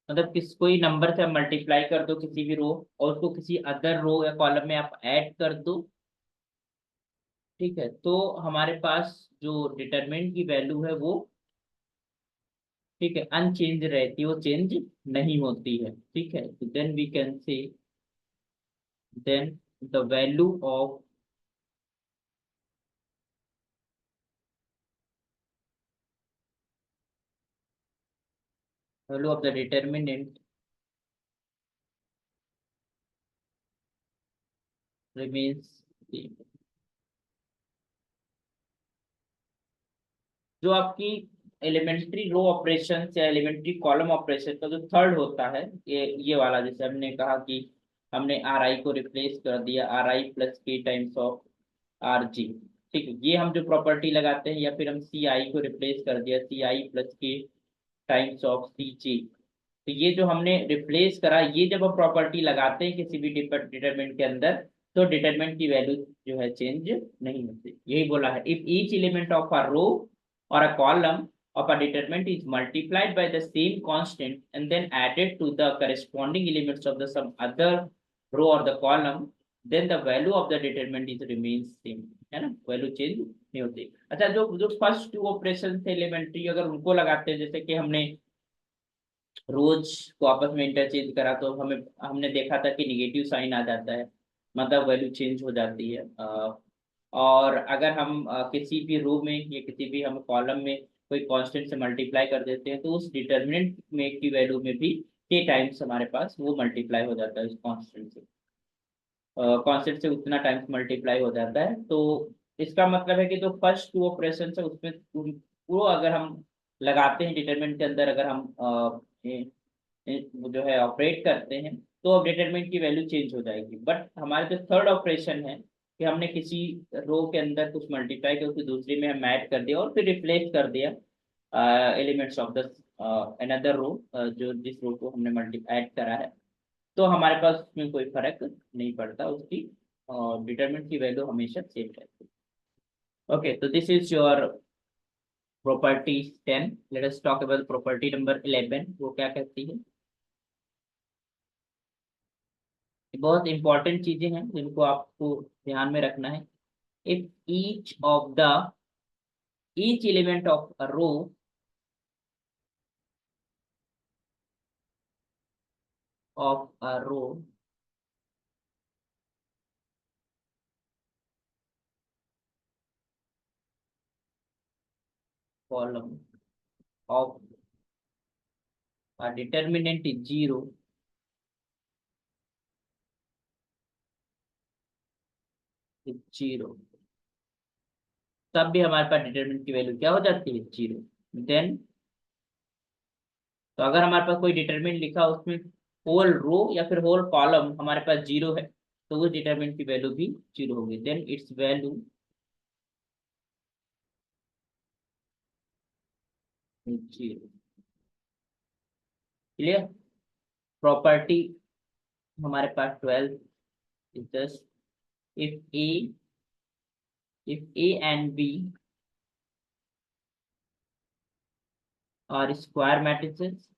मतलब कोई number से मल्टीप्लाई कर दो किसी भी रो, और उसको किसी अदर रो या कॉलम में आप ऐड कर दो। ठीक है, तो हमारे पास जो डिटरमिनेंट की वैल्यू है वो, ठीक है, अनचेंज रहती है, वो चेंज नहीं होती है। ठीक है, तो then we can say, then the value of the determinant remains same. जो आपकी एलिमेंट्री रो ऑपरेशन या एलिमेंट्री कॉलम ऑपरेशन का जो थर्ड होता है, ये वाला, जैसे हमने कहा कि हमने आर आई को रिप्लेस कर दिया आर आई प्लस के टाइम्स ऑफ आर जी। ठीक है, ये हम जो प्रॉपर्टी लगाते हैं, या फिर हम सी आई को रिप्लेस कर दिया सी आई प्लस के टाइम्स ऑफ सी जी। तो ये जो हमने रिप्लेस करा, ये जब हम प्रॉपर्टी लगाते हैं किसी भी डिटरमिनेंट के अंदर, तो डिटरमिनेंट की वैल्यू जो है चेंज नहीं होती। यही बोला है, if each element of a row or a column of a determinant is multiplied by the same constant and then added to the corresponding elements of the some other row or the column, then the value of the determinant is remains same, है ना, value change नहीं होती। अच्छा, जो जो first to operation थे elementary, अगर उनको लगाते हैं, जैसे कि हमने रोज को आपस में इंटरचेंज करा, तो हमने देखा था कि निगेटिव साइन आ जाता है, मतलब वैल्यू चेंज हो जाती है। और अगर हम किसी भी रो में या किसी भी हम कॉलम में कोई कांस्टेंट से मल्टीप्लाई कर देते हैं, तो उस डिटर्मिनेंट में की वैल्यू में भी के टाइम्स हमारे पास वो मल्टीप्लाई हो जाता है उस कांस्टेंट से, कांस्टेंट से उतना टाइम्स मल्टीप्लाई हो जाता है। तो इसका मतलब है कि जो फर्स्ट टू ऑपरेशन है उसमें वो अगर हम लगाते हैं डिटरमिनेंट के अंदर, अगर हम वो जो है ऑपरेट करते हैं, तो अब डिटरमिनेंट की वैल्यू चेंज हो जाएगी। बट हमारे जो थर्ड ऑपरेशन है कि हमने किसी रो के अंदर कुछ मल्टीप्लाई किया, उसको दूसरे में हम ऐड कर दिया और फिर रिप्लेस कर दिया elements of the another row, जो जिस रो को हमने मल्टी ऐड करा है, तो हमारे पास उसमें कोई फर्क नहीं पड़ता, उसकी डिटरमिनेंट की वैल्यू हमेशा सेम रहती है। ओके, तो this is your property 10। Let us talk about property number 11। वो क्या कहती है? बहुत इंपॉर्टेंट चीजें हैं जिनको आपको ध्यान में रखना है। If each element of a row column of a determinant is zero, तब भी हमारे पास डिटरमिनेंट की वैल्यू क्या हो जाती है? जीरो। देन, तो अगर हमारे पास कोई डिटरमिनेंट लिखा, उसमें होल रो या फिर होल कॉलम हमारे पास जीरो है, तो वो डिटरमिनेंट की वैल्यू भी जीरो होगी। Then its value zero. Clear? Property हमारे पास 12 is just, if A and B are square matrices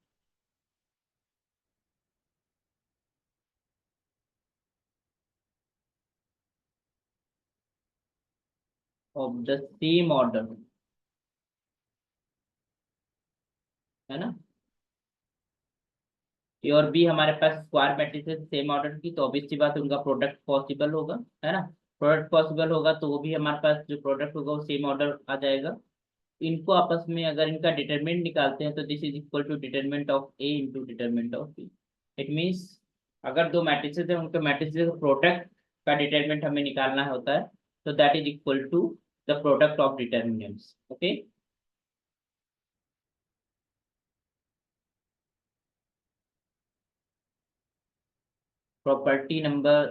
of the same order, है ना, ए और बी हमारे पास स्क्वायर मैट्रिसेस सेम ऑर्डर की, तो ऑब्वियस सी बात है उनका प्रोडक्ट पॉसिबल होगा, है ना। प्रोडक्ट पॉसिबल होगा तो वो भी हमारे पास जो प्रोडक्ट होगा वो सेम ऑर्डर आ जाएगा। इनको आपस में अगर इनका डिटरमिनेंट निकालते हैं, तो this is equal to determinant of A into determinant of B. It means अगर दो मैट्रिसेस है, उनके मैट्रिसेस का प्रोडक्ट का डिटरमिनेंट हमें निकालना होता है, तो that is equal to the product of determinants. Okay, property number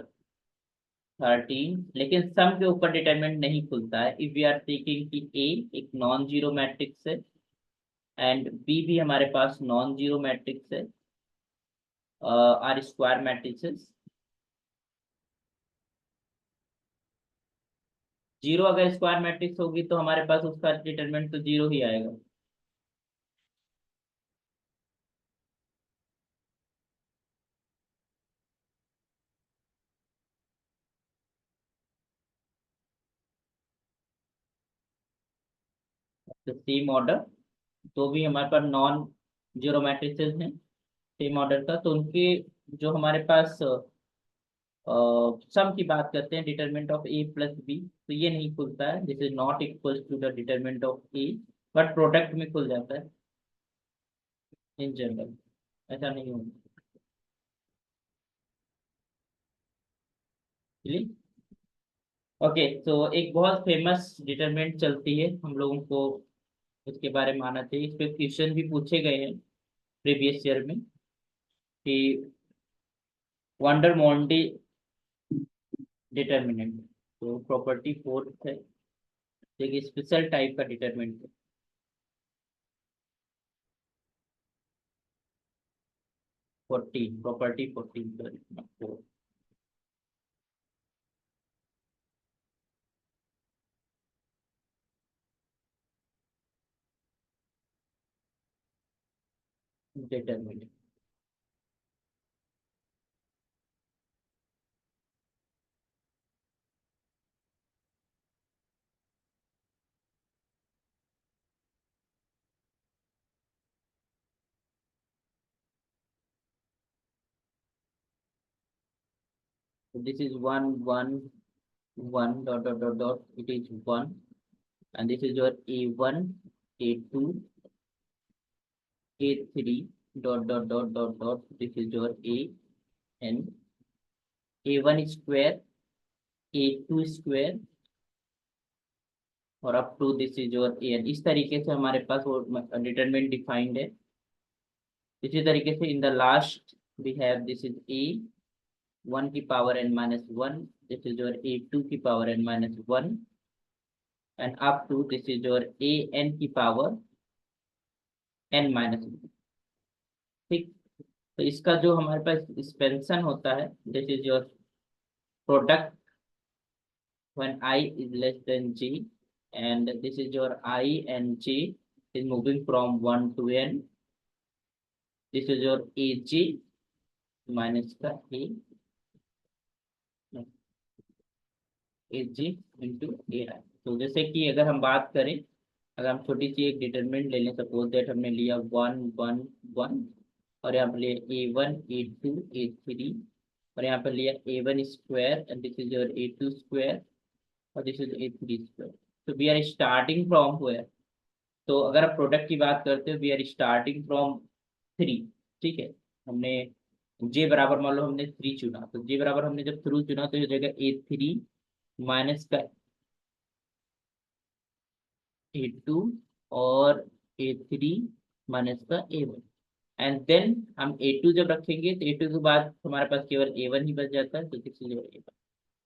13। लेकिन सम के ऊपर डिटरमिनेंट नहीं खुलता है। इफ वी आर टेकिंग कि ए एक नॉन जीरो मैट्रिक्स है एंड बी भी हमारे पास नॉन जीरो मैट्रिक्स है, आर स्क्वायर मैट्रिसेस, जीरो अगर स्क्वायर मैट्रिक्स होगी तो हमारे पास उसका डिटरमिनेंट तो जीरो ही आएगा। तो सेम ऑर्डर, तो भी हमारे पास नॉन जीरो मैट्रिसेस हैं सेम ऑर्डर का, तो उनके जो हमारे पास सम की बात करते हैं, determinant of A plus B, तो ये नहीं खुलता है, this is not equal to the determinant of A, but product में खुल जाता है इन जनरल, ऐसा नहीं होगा। ओके, तो एक बहुत फेमस डिटरमिनेंट चलती है, हम लोगों को उसके बारे में आना चाहिए, इस पे क्वेश्चन भी पूछे गए हैं प्रीवियस ईयर में कि वंडर मॉन्डी डिटर्मिनेंट, तो प्रॉपर्टी फोर्थ है, एक स्पेशल टाइप का डिटर्मिनेंट है। 14 property 14 determinant. This is one one one dot dot dot dot, it is one, and this is your a1 a2 a3 dot dot dot dot dot, this is your a and a1 square a2 square और up to this is your A N, इस तरीके से हमारे पास वो determinant defined है। इसी तरीके से in the last we have this is a one की power n minus one, this is your a two की power n minus one and up to this is your A n की power n minus one. ठीक, तो इसका जो हमारे पास expansion होता है, this is your product when I is less than g, and this is your I and g is moving from 1 to n, this is your ag minus का a ag into ai। तो जैसे कि अगर हम बात करें, अगर हम छोटी सी एक डिटरमिनेंट ले लें, सपोज दैट हमने लिया वन वन वन, और यहाँ पर लिया a1 a2 a3, और यहाँ पर लिया a1 square and this is your a2 square और दिस इज a3 स्क्वायर। तो we are starting from where, तो अगर आप प्रोडक्ट की बात करते हो, we are starting from three. ठीक है, हमने जे बराबर मान लो हमने थ्री चुना, तो जे बराबर हमने जब थ्रू चुना तो ये हो जाएगा a3 माइनस का a2 और a3 माइनस का a1, एंड देन हम a2 जब रखेंगे तो a2 के बाद हमारे पास केवल a1 ही बच जाता है, तो दिस इज योर a1।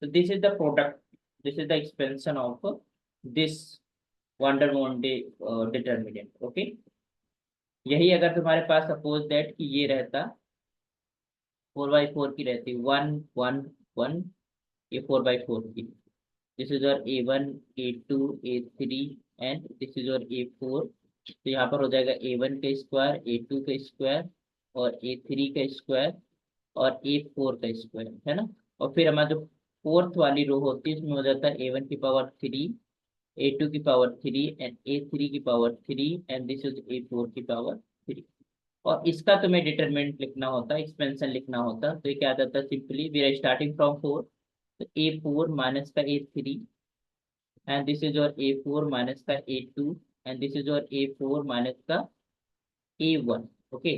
तो this is the product, this is the expansion of this Vandermonde determinant. Okay, यही अगर तुम्हारे पास सपोज दैट कि ये रहता 4/4 की रहती, वन वन वन, ये 4/4 की, this is your a1 a2 a3 and this is your a4, तो यहाँ पर हो जाएगा a1 का स्क्वायर a2 का स्क्वायर और a3 का स्क्वायर और a4 का स्क्वायर, है ना। और फिर हमारा जो फोर्थ वाली रो होती है, इसमें हो जाता है a1 की पावर 3 a2 की पावर 3 एंड a3 की power 3 and this is a4 की पावर 3। और इसका तुम्हें डिटरमिनेंट लिखना होता है, एक्सपेंशन लिखना होता है, तो ये क्या आता है, simply we are starting from four, तो a4 माइनस का a3 and this is your a4 minus का a2 and this is your a4 minus का a1। Okay,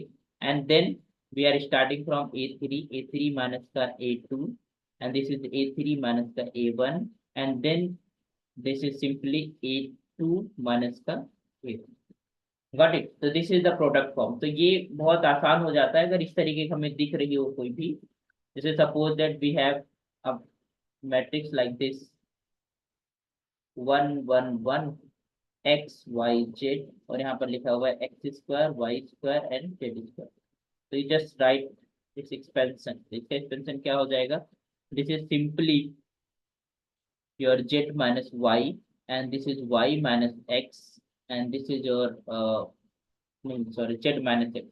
and then we are starting from a3 minus का a2 and this is a3 minus का a1 and then this is simply a2 minus का a1। Got it, तो this is the product form. तो ये बहुत आसान हो जाता है अगर इस तरीके की हमें दिख रही हो कोई भी, जैसे suppose that we have a matrix like this one one one x y z, और यहाँ पर लिखा हुआ है x square y square and z square, तो you just write this expansion, इसका एक्सपेंशन क्या हो जाएगा, this is simply your z minus y, and this is y minus x, and this is your sorry, z minus x.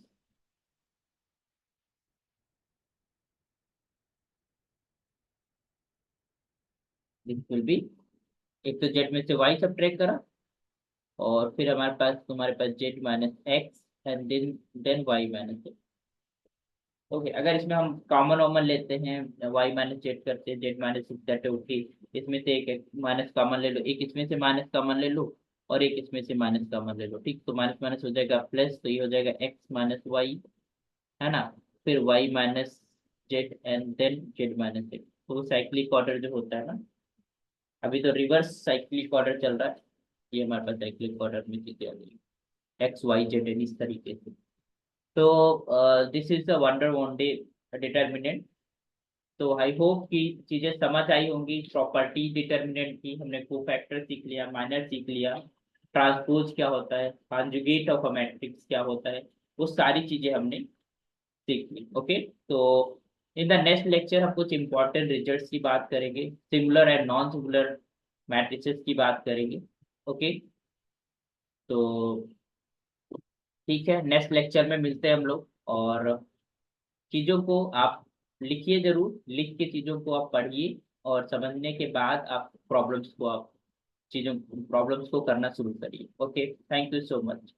This will be, एक तो z में से y subtract करा, और फिर हमारे पास तुम्हारे पास z minus X and then y minus X. Okay, अगर इसमें हम कॉमन वॉमन लेते हैं, y माइनस जेड करते हैं, z minus six that okay, इसमें से एक माइनस कॉमन ले लो, एक इसमें से माइनस कॉमन ले लो, और एक इसमें से माइनस कॉमन ले लो। ठीक, तो माइनस माइनस हो जाएगा प्लस, तो ये हो जाएगा x माइनस वाई, है ना, फिर y minus Z and then z minus X. तो वो साइक्लिक ऑर्डर जो होता है ना, अभी तो रिवर्स साइक्लिक ऑर्डर चल रहा है, ये हमारे पास साइक्लिक ऑर्डर में चीजें आ गई, एक्स वाई जेड एन इस तरीके से। तो this is the wonder one day determinant. तो आई होप कि चीजें समझ आई होंगी। प्रॉपर्टी डिटर्मिनेंट की हमने कोफैक्टर सीख लिया, माइनर सीख लिया, ट्रांसपोज क्या होता है, कॉन्जुगेट ऑफ अ मैट्रिक्स क्या होता है, वो सारी चीजें हमने सीख ली। ओके, तो इन द नेक्स्ट लेक्चर हम कुछ इंपॉर्टेंट रिजल्ट्स की बात करेंगे, singular and non singular matrices की बात करेंगे। ओके, तो ठीक है, नेक्स्ट लेक्चर में मिलते हैं हम लोग। और चीजों को आप लिखिए जरूर, लिख के चीजों को आप पढ़िए, और समझने के बाद आप प्रॉब्लम्स को करना शुरू करिए। Okay, thank you so much.